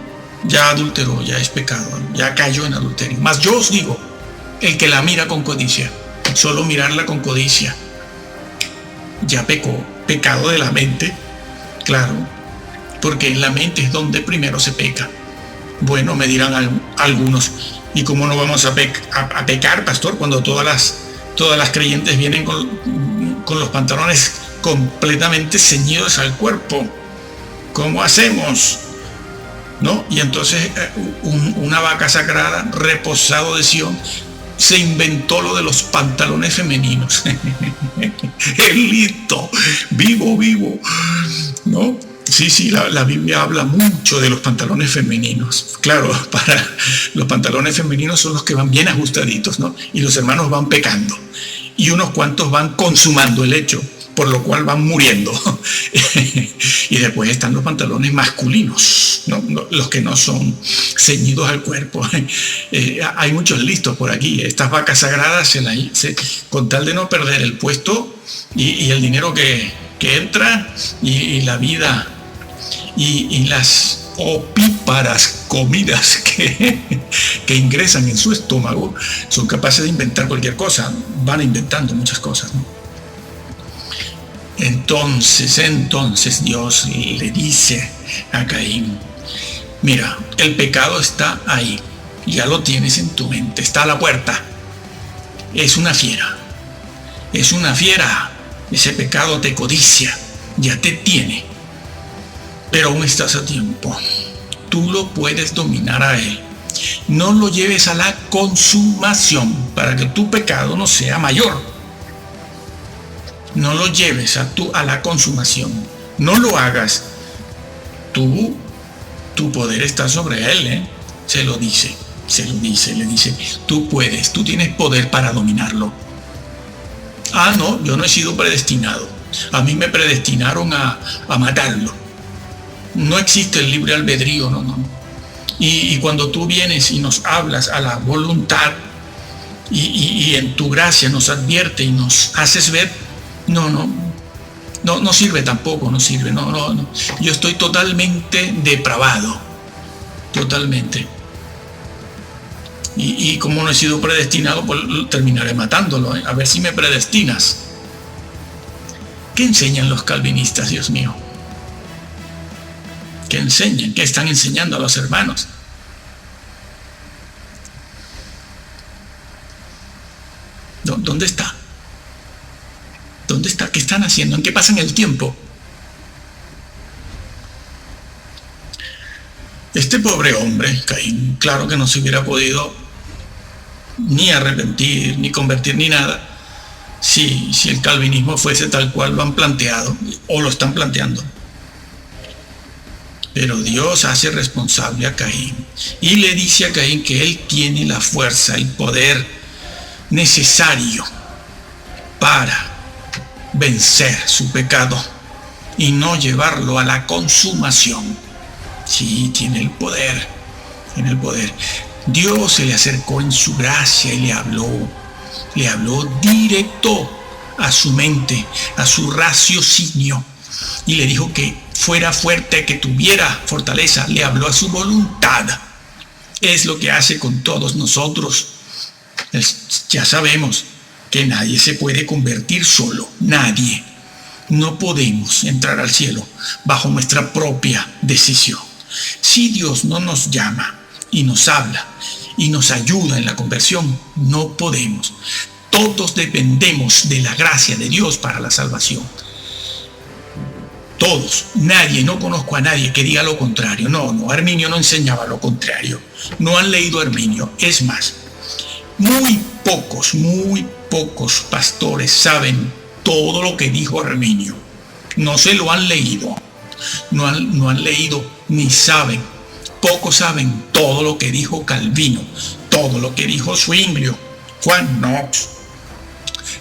ya adulteró, ya es pecado, ya cayó en adulterio. Mas yo os digo, el que la mira con codicia, solo mirarla con codicia, ya pecó. Pecado de la mente, claro, porque en la mente es donde primero se peca. Bueno, me dirán algunos, ¿y cómo no vamos a pecar, pastor, cuando todas las creyentes vienen con los pantalones completamente ceñidos al cuerpo? ¿Cómo hacemos? ¿No? Y entonces una vaca sagrada, reposado de Sión, se inventó lo de los pantalones femeninos. Listo, vivo, ¿no? Sí, la Biblia habla mucho de los pantalones femeninos. Claro, para los pantalones femeninos son los que van bien ajustaditos, ¿no? Y los hermanos van pecando. Y unos cuantos van consumando el hecho, por lo cual van muriendo. Y después están los pantalones masculinos. los que no son ceñidos al cuerpo. Hay muchos listos por aquí. Estas vacas sagradas, con tal de no perder el puesto y el dinero que entra y la vida y las opíparas comidas que ingresan en su estómago, son capaces de inventar cualquier cosa. Van inventando muchas cosas, ¿no? Entonces Dios le dice a Caín: mira, el pecado está ahí, ya lo tienes en tu mente, está a la puerta. Es una fiera, ese pecado te codicia, ya te tiene, pero aún estás a tiempo. Tú lo puedes dominar a él. No lo lleves a la consumación para que tu pecado no sea mayor. No lo lleves a la consumación. No lo hagas. Tu poder está sobre él, ¿eh? Se lo dice, le dice, tú puedes, tú tienes poder para dominarlo. Ah, no, yo no he sido predestinado. A mí me predestinaron a matarlo. No existe el libre albedrío, no. Y cuando tú vienes y nos hablas a la voluntad y en tu gracia nos advierte y nos haces ver, no sirve tampoco, no sirve, no. Yo estoy totalmente depravado, totalmente. Y como no he sido predestinado, pues terminaré matándolo, ¿eh? A ver si me predestinas. ¿Qué enseñan los calvinistas, Dios mío? ¿Qué enseñan? ¿Qué están enseñando a los hermanos? ¿Dónde está? ¿Dónde está? ¿Qué están haciendo? ¿En qué pasan el tiempo? Este pobre hombre, Caín, claro que no se hubiera podido ni arrepentir, ni convertir, ni nada, si el calvinismo fuese tal cual lo han planteado, o lo están planteando. Pero Dios hace responsable a Caín y le dice a Caín que él tiene la fuerza, el poder necesario para vencer su pecado y no llevarlo a la consumación. Sí, tiene el poder, Dios se le acercó en su gracia y le habló directo a su mente, a su raciocinio, y le dijo que fuera fuerte, que tuviera fortaleza. Le habló a su voluntad. Es lo que hace con todos nosotros. Ya sabemos que nadie se puede convertir solo, nadie. No podemos entrar al cielo bajo nuestra propia decisión. Si Dios no nos llama y nos habla y nos ayuda en la conversión, no podemos. Todos dependemos de la gracia de Dios para la salvación. Todos. Nadie, no conozco a nadie que diga lo contrario. No, Arminio no enseñaba lo contrario. No han leído a Arminio. Es más, muy pocos pastores saben todo lo que dijo Arminio. No se lo han leído. No han leído ni saben. Pocos saben todo lo que dijo Calvino, todo lo que dijo Zwinglio, Juan Knox,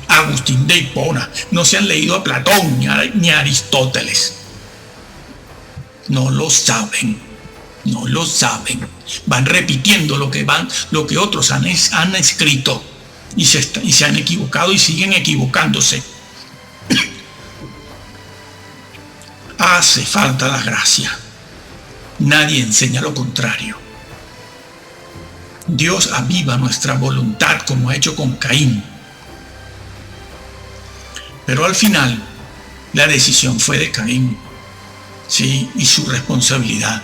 Agustín de Hipona. No se han leído a Platón ni a Aristóteles. No lo saben. Van repitiendo lo que otros han escrito y se han equivocado y siguen equivocándose. Hace falta la gracia. Nadie enseña lo contrario. Dios aviva nuestra voluntad como ha hecho con Caín. Pero al final, la decisión fue de Caín. Sí, y su responsabilidad.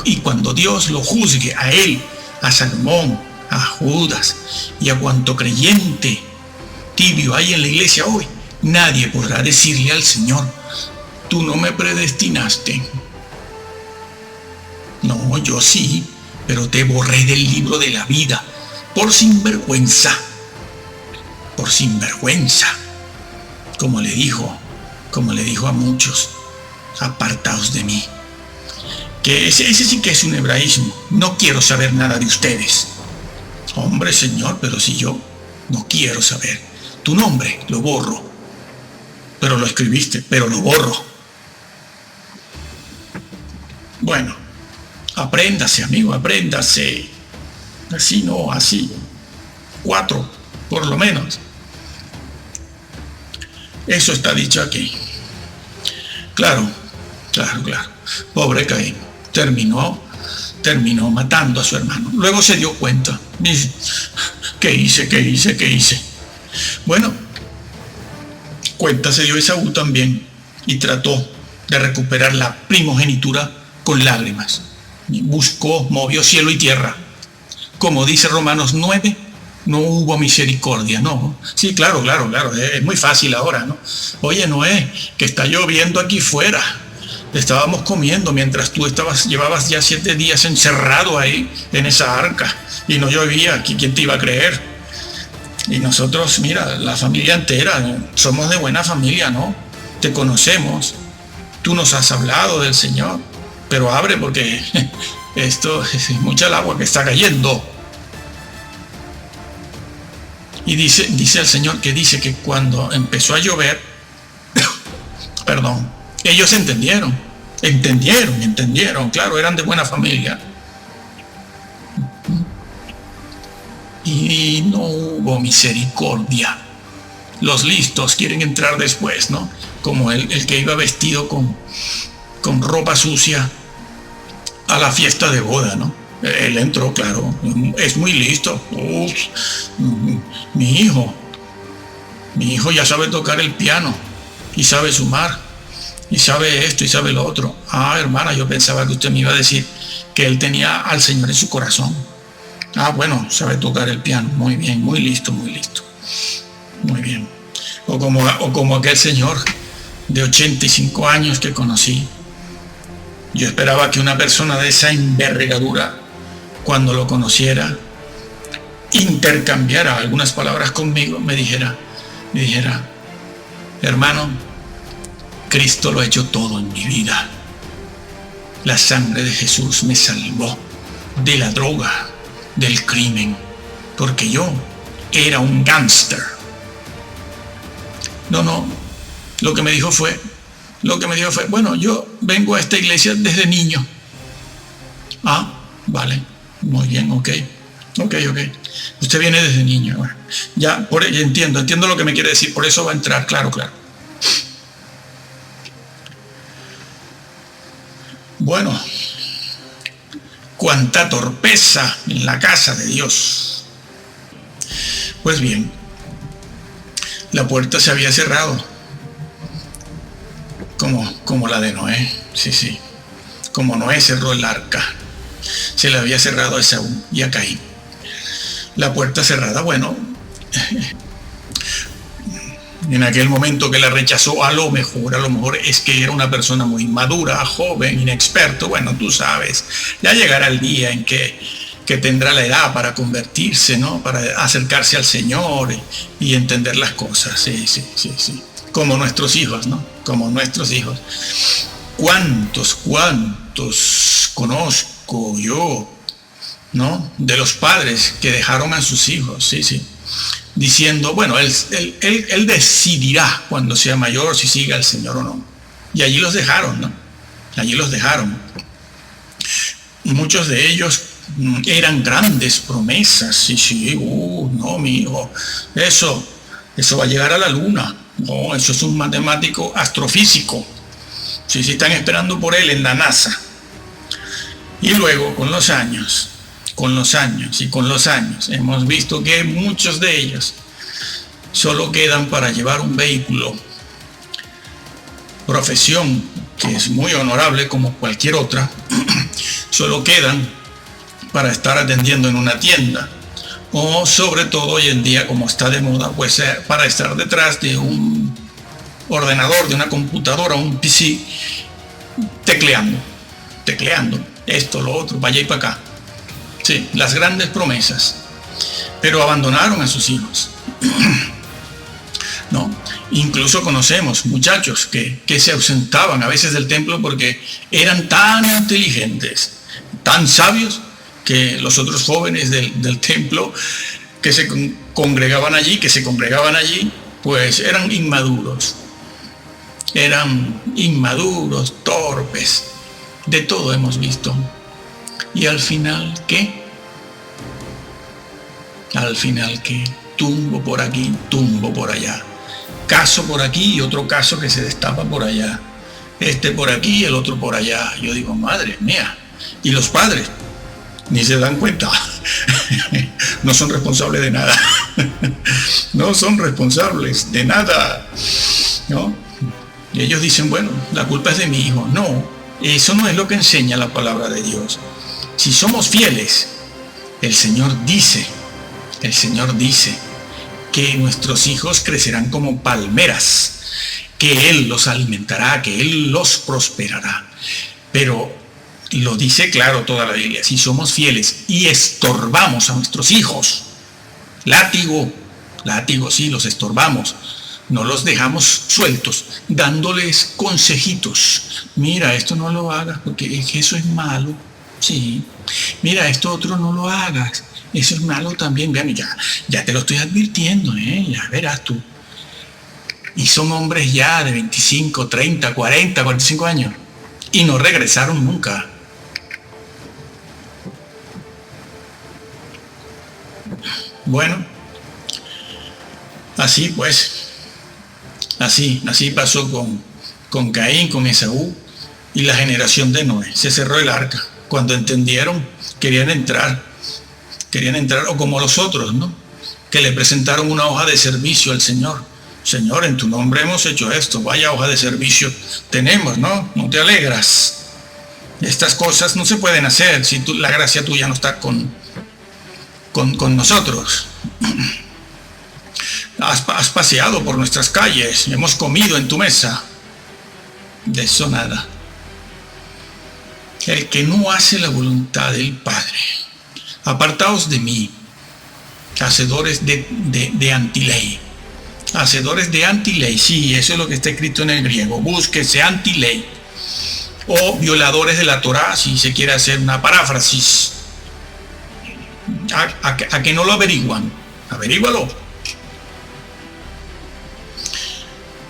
Y cuando Dios lo juzgue a él, a Salomón, a Judas y a cuanto creyente tibio hay en la iglesia hoy, nadie podrá decirle al Señor: tú no me predestinaste. No, yo sí, pero te borré del libro de la vida por sinvergüenza. Como le dijo a muchos: apartaos de mí. Que ese sí que es un hebraísmo. No quiero saber nada de ustedes. Hombre, Señor, pero si yo no quiero saber. Tu nombre lo borro. Pero lo escribiste, pero lo borro. Bueno, Apréndase, amigo, apréndase. Así no, así. 4, por lo menos. Eso está dicho aquí. Claro. Pobre Caín. Terminó matando a su hermano. Luego se dio cuenta. Dice, ¿qué hice? Bueno, cuenta se dio Esaú también y trató de recuperar la primogenitura con lágrimas. Buscó, movió cielo y tierra. Como dice Romanos 9, no hubo misericordia, ¿no? Sí, claro, es muy fácil ahora, ¿no? Oye, Noé, que está lloviendo aquí fuera. Estábamos comiendo mientras tú llevabas ya 7 días encerrado ahí en esa arca y no llovía. ¿Quién te iba a creer? Y nosotros, mira, la familia entera, somos de buena familia, ¿no? Te conocemos, tú nos has hablado del Señor, pero abre porque esto es mucha el agua que está cayendo. Y dice el Señor que cuando empezó a llover, perdón, ellos entendieron, claro, eran de buena familia. Y no hubo misericordia. Los listos quieren entrar después, ¿no? Como el que iba vestido con ropa sucia a la fiesta de boda, ¿no? Él entró, claro, es muy listo. Uf, mi hijo ya sabe tocar el piano y sabe sumar y sabe esto y sabe lo otro. Ah, hermana, yo pensaba que usted me iba a decir que él tenía al Señor en su corazón. Ah, bueno, sabe tocar el piano, muy bien, muy listo, muy bien. O como aquel señor de 85 años que conocí. Yo esperaba que una persona de esa envergadura, cuando lo conociera, intercambiara algunas palabras conmigo, me dijera, hermano, Cristo lo ha hecho todo en mi vida. La sangre de Jesús me salvó de la droga, del crimen, porque yo era un gángster. No, lo que me dijo fue, bueno, yo vengo a esta iglesia desde niño. Ah, vale, muy bien, ok. Usted viene desde niño. Bueno, ya entiendo lo que me quiere decir, por eso va a entrar, claro. Bueno, cuánta torpeza en la casa de Dios. Pues bien, la puerta se había cerrado, como la de Noé, sí, como Noé cerró el arca, se le había cerrado a Esaú y a Caín. La puerta cerrada, bueno, en aquel momento que la rechazó, a lo mejor es que era una persona muy madura, joven, inexperto. Bueno, tú sabes, ya llegará el día en que tendrá la edad para convertirse, ¿no? Para acercarse al Señor y entender las cosas. Sí. Como nuestros hijos, ¿no? Como nuestros hijos. ¿Cuántos conozco yo, ¿no? De los padres que dejaron a sus hijos, sí. Diciendo, bueno, él decidirá cuando sea mayor si sigue al Señor o no. Y allí los dejaron, ¿no? Y muchos de ellos eran grandes promesas. Sí, no, mi hijo, eso va a llegar a la luna. No, eso es un matemático astrofísico. Sí, están esperando por él en la NASA. Y luego, con los años, hemos visto que muchos de ellos solo quedan para llevar un vehículo, profesión que es muy honorable como cualquier otra, solo quedan para estar atendiendo en una tienda, o sobre todo hoy en día, como está de moda, pues para estar detrás de un ordenador, de una computadora, un PC, tecleando, esto, lo otro, para allá y para acá. Sí, las grandes promesas, pero abandonaron a sus hijos. ¿No? Incluso conocemos muchachos que se ausentaban a veces del templo porque eran tan inteligentes, tan sabios, que los otros jóvenes del templo que se congregaban allí, pues eran inmaduros, torpes, de todo hemos visto. ¿Y al final qué? Al final qué, tumbo por aquí, tumbo por allá. Caso por aquí y otro caso que se destapa por allá. Este por aquí y el otro por allá. Yo digo, madre mía. Y los padres ni se dan cuenta. No son responsables de nada. No son responsables de nada, ¿no? Y ellos dicen, bueno, la culpa es de mi hijo. No, eso no es lo que enseña la palabra de Dios. Si somos fieles, el Señor dice que nuestros hijos crecerán como palmeras, que Él los alimentará, que Él los prosperará. Pero lo dice claro toda la Biblia, si somos fieles y estorbamos a nuestros hijos, látigo, sí, los estorbamos, no los dejamos sueltos, dándoles consejitos. Mira, esto no lo hagas porque eso es malo. Sí. Mira, esto otro no lo hagas. Eso es malo también. Vean, ya te lo estoy advirtiendo, ya verás tú. Y son hombres ya de 25, 30, 40, 45 años. Y no regresaron nunca. Bueno, así pues. Así pasó con Caín, con Esaú y la generación de Noé. Se cerró el arca. Cuando entendieron, querían entrar, o como los otros, ¿no? Que le presentaron una hoja de servicio al Señor. Señor, en tu nombre hemos hecho esto, vaya hoja de servicio tenemos, ¿no? No te alegras. Estas cosas no se pueden hacer si la gracia tuya no está con nosotros. Has paseado por nuestras calles, hemos comido en tu mesa. De eso nada. El que no hace la voluntad del Padre, apartaos de mí, hacedores de antiley. Hacedores de antiley, sí, eso es lo que está escrito en el griego. Búsquese antiley. O violadores de la Torá, si se quiere hacer una paráfrasis. A que no lo averiguan. Averígualo.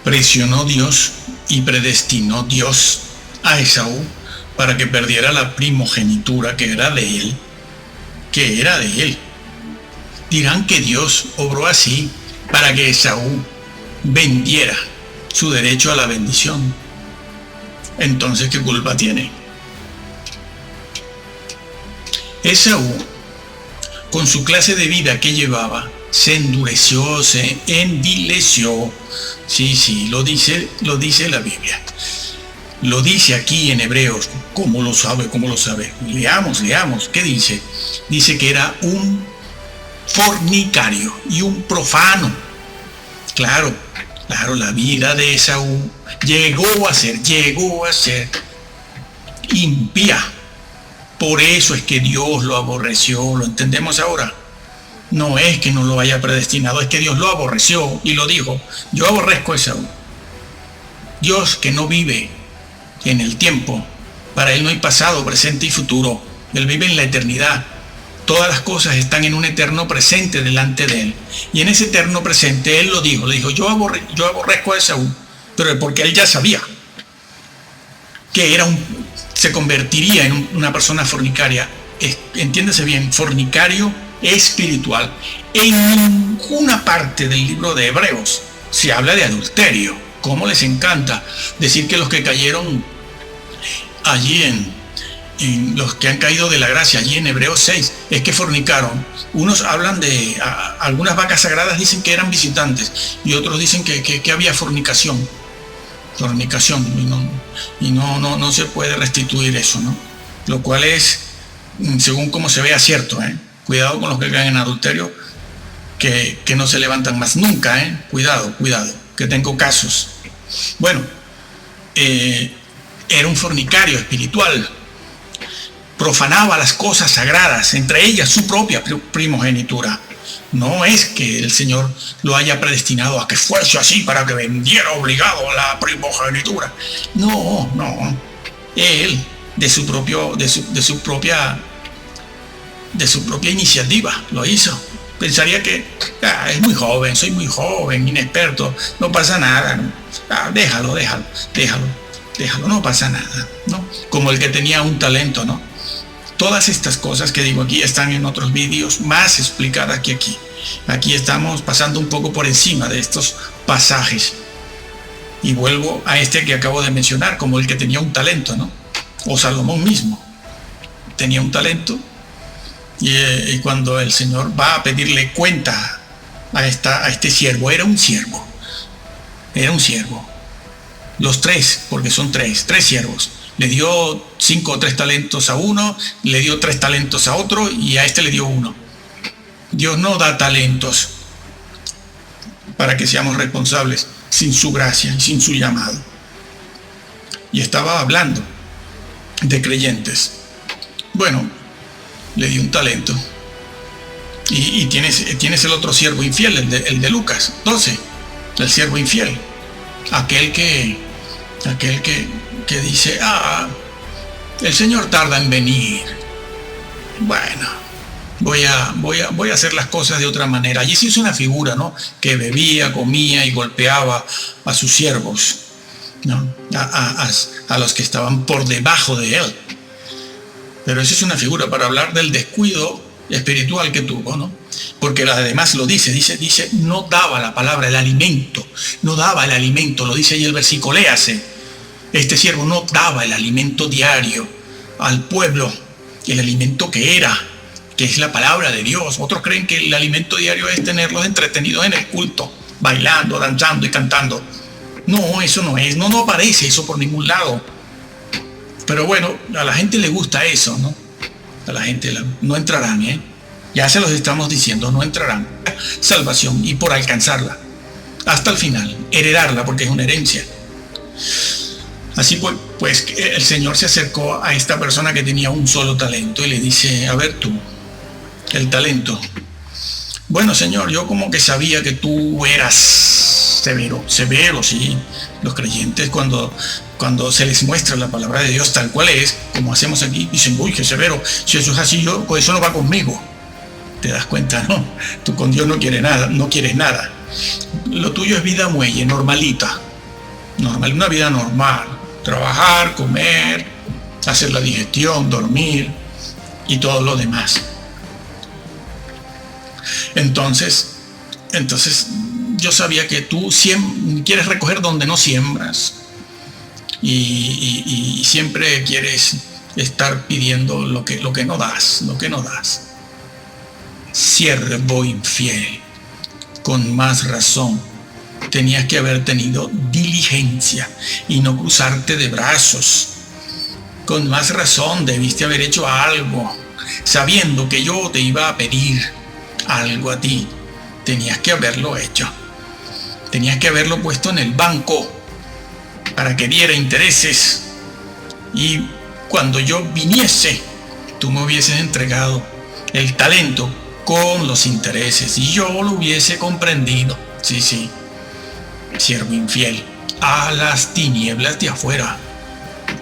Presionó Dios y predestinó Dios a Esaú para que perdiera la primogenitura que era de él. Dirán que Dios obró así para que Esaú vendiera su derecho a la bendición. Entonces, ¿qué culpa tiene? Esaú, con su clase de vida que llevaba, se endureció, se envileció. Sí, lo dice la Biblia. Lo dice aquí en Hebreos. ¿Cómo lo sabe? Leamos. ¿Qué dice? Dice que era un fornicario y un profano. Claro, la vida de Esaú llegó a ser impía. Por eso es que Dios lo aborreció. ¿Lo entendemos ahora? No es que no lo haya predestinado, es que Dios lo aborreció y lo dijo. Yo aborrezco a Esaú. Dios, que no vive en el tiempo, para él no hay pasado, presente y futuro. Él vive en la eternidad. Todas las cosas están en un eterno presente delante de él. Y en ese eterno presente él lo dijo. Le dijo, yo aborrezco a Esaú, pero porque él ya sabía que se convertiría en una persona fornicaria. Entiéndase bien, fornicario espiritual. En ninguna parte del libro de Hebreos se habla de adulterio. ¿Cómo les encanta decir que los que cayeron allí en los que han caído de la gracia, allí en Hebreos 6, es que fornicaron? Unos hablan de algunas vacas sagradas, dicen que eran visitantes, y otros dicen que había fornicación, y no se puede restituir eso, ¿no? Lo cual es, según como se vea, cierto, Cuidado con los que caen en adulterio, que no se levantan más nunca, Cuidado, que tengo casos. Bueno, era un fornicario espiritual, profanaba las cosas sagradas, entre ellas su propia primogenitura. No es que el Señor lo haya predestinado a que fuese así para que vendiera obligado la primogenitura. No. Él, de su propia iniciativa, lo hizo. Pensaría que es muy joven, soy muy joven, inexperto, no pasa nada. Déjalo, no pasa nada, ¿no? Como el que tenía un talento, ¿no? Todas estas cosas que digo aquí están en otros vídeos más explicadas que aquí. Aquí estamos pasando un poco por encima de estos pasajes. Y vuelvo a este que acabo de mencionar, como el que tenía un talento, ¿no? O Salomón mismo tenía un talento, y cuando el Señor va a pedirle cuenta a este siervo, era un siervo. Los tres, porque son tres siervos. Le dio 5 o 3 talentos a uno, le dio 3 talentos a otro, y a este le dio 1. Dios no da talentos para que seamos responsables sin su gracia y sin su llamado. Y estaba hablando de creyentes. Bueno, le dio un talento. Y tienes el otro siervo infiel, el de Lucas 12, el siervo infiel. Aquel que dice, el Señor tarda en venir. Bueno, voy a hacer las cosas de otra manera. Allí se hizo una figura, ¿no? Que bebía, comía y golpeaba a sus siervos, ¿no? A los que estaban por debajo de él. Pero esa es una figura para hablar del descuido espiritual que tuvo, ¿no? Porque además lo dice, no daba la palabra, el alimento, lo dice ahí el versículo, léase. Este siervo no daba el alimento diario al pueblo, el alimento que es la palabra de Dios. Otros creen que el alimento diario es tenerlos entretenidos en el culto, bailando, danzando y cantando. No, eso no es, no aparece eso por ningún lado. Pero bueno, a la gente le gusta eso, ¿no? A la gente no entrarán, ¿eh? Ya se los estamos diciendo, no entrarán. Salvación, y por alcanzarla hasta el final, heredarla, porque es una herencia. Así pues el Señor se acercó a esta persona que tenía un solo talento y le dice, a ver tú, el talento. Bueno, Señor, yo como que sabía que tú eras severo, sí. Los creyentes cuando se les muestra la palabra de Dios tal cual es, como hacemos aquí, dicen, uy, qué severo. Si eso es así, con eso no va conmigo. Te das cuenta, ¿no? Tú con Dios no quieres nada. Lo tuyo es vida muelle, normalita. Una vida normal. Trabajar, comer, hacer la digestión, dormir y todo lo demás. Entonces yo sabía que tú quieres recoger donde no siembras y siempre quieres estar pidiendo lo que no das. Siervo infiel, con más razón tenías que haber tenido diligencia y no cruzarte de brazos. Con más razón debiste haber hecho algo, sabiendo que yo te iba a pedir algo a ti. Tenías que haberlo hecho. Tenías que haberlo puesto en el banco para que diera intereses. Y cuando yo viniese, tú me hubieses entregado el talento con los intereses y yo lo hubiese comprendido. Sí. Siervo infiel, a las tinieblas de afuera.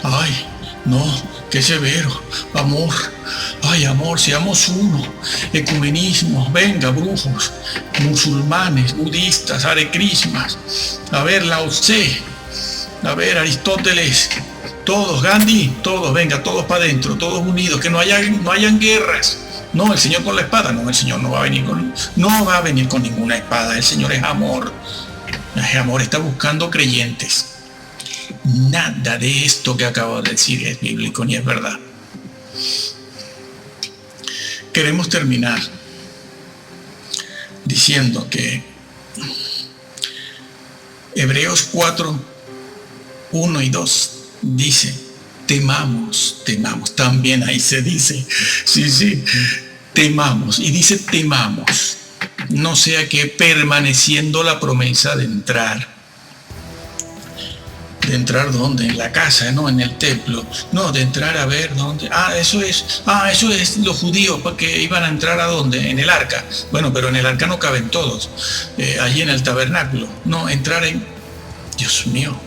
Ay, no, qué severo. Amor, seamos uno. Ecumenismo, venga, brujos, musulmanes, budistas, Hare Krishnas, a ver, Lao Tse, a ver, Aristóteles, todos, Gandhi, todos, venga, todos para adentro, todos unidos, que no hayan guerras. No, el Señor con la espada, no, el Señor no va a venir con ninguna espada. El Señor es amor. El amor está buscando creyentes. Nada de esto que acabo de decir es bíblico ni es verdad. Queremos terminar diciendo que Hebreos 4, 1 y 2 dice, temamos. También ahí se dice, sí, temamos. Y dice temamos. No sea que permaneciendo la promesa de entrar. ¿De entrar dónde? En la casa, no en el templo. No, de entrar a ver dónde. Eso es los judíos que iban a entrar a dónde, en el arca. Bueno, pero en el arca no caben todos. Allí en el tabernáculo. No, entrar en, Dios mío,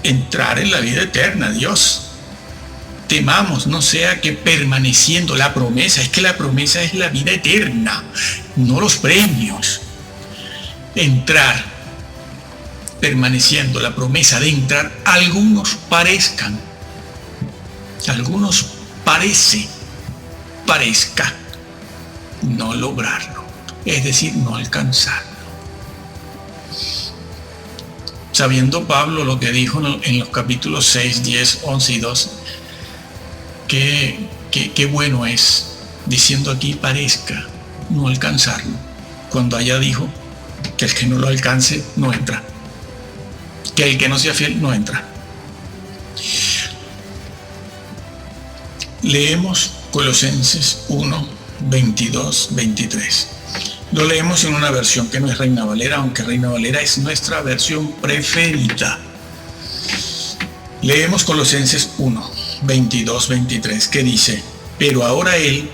entrar en la vida eterna, Dios. Temamos, no sea que permaneciendo la promesa, es que la promesa es la vida eterna, no los premios. Entrar, permaneciendo la promesa de entrar, algunos parezca no lograrlo, es decir, no alcanzarlo. Sabiendo Pablo lo que dijo en los capítulos 6, 10, 11 y 12, qué bueno es, diciendo aquí parezca no alcanzarlo, cuando allá dijo que el que no lo alcance no entra, que el que no sea fiel no entra. Leemos Colosenses 1, 22, 23. Lo leemos en una versión que no es Reina Valera, aunque Reina Valera es nuestra versión preferida. Leemos Colosenses 1, 22, 23, que dice: pero ahora Él,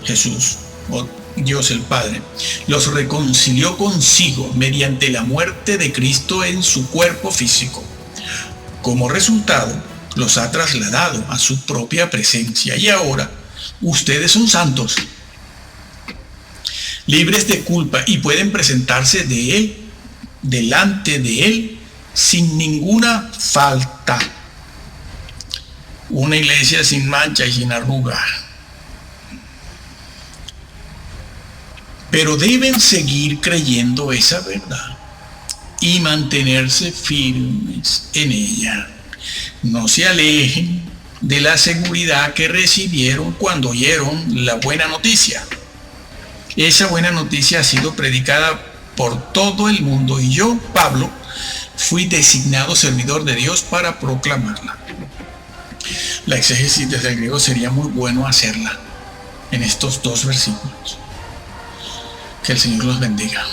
Jesús, o Dios el Padre, los reconcilió consigo mediante la muerte de Cristo en su cuerpo físico. Como resultado, los ha trasladado a su propia presencia y ahora ustedes son santos, libres de culpa y pueden presentarse delante de Él sin ninguna falta. Una iglesia sin mancha y sin arruga. Pero deben seguir creyendo esa verdad y mantenerse firmes en ella. No se alejen de la seguridad que recibieron cuando oyeron la buena noticia. Esa buena noticia ha sido predicada por todo el mundo y yo, Pablo, fui designado servidor de Dios para proclamarla. La exégesis desde el griego sería muy bueno hacerla en estos dos versículos. Que el Señor los bendiga.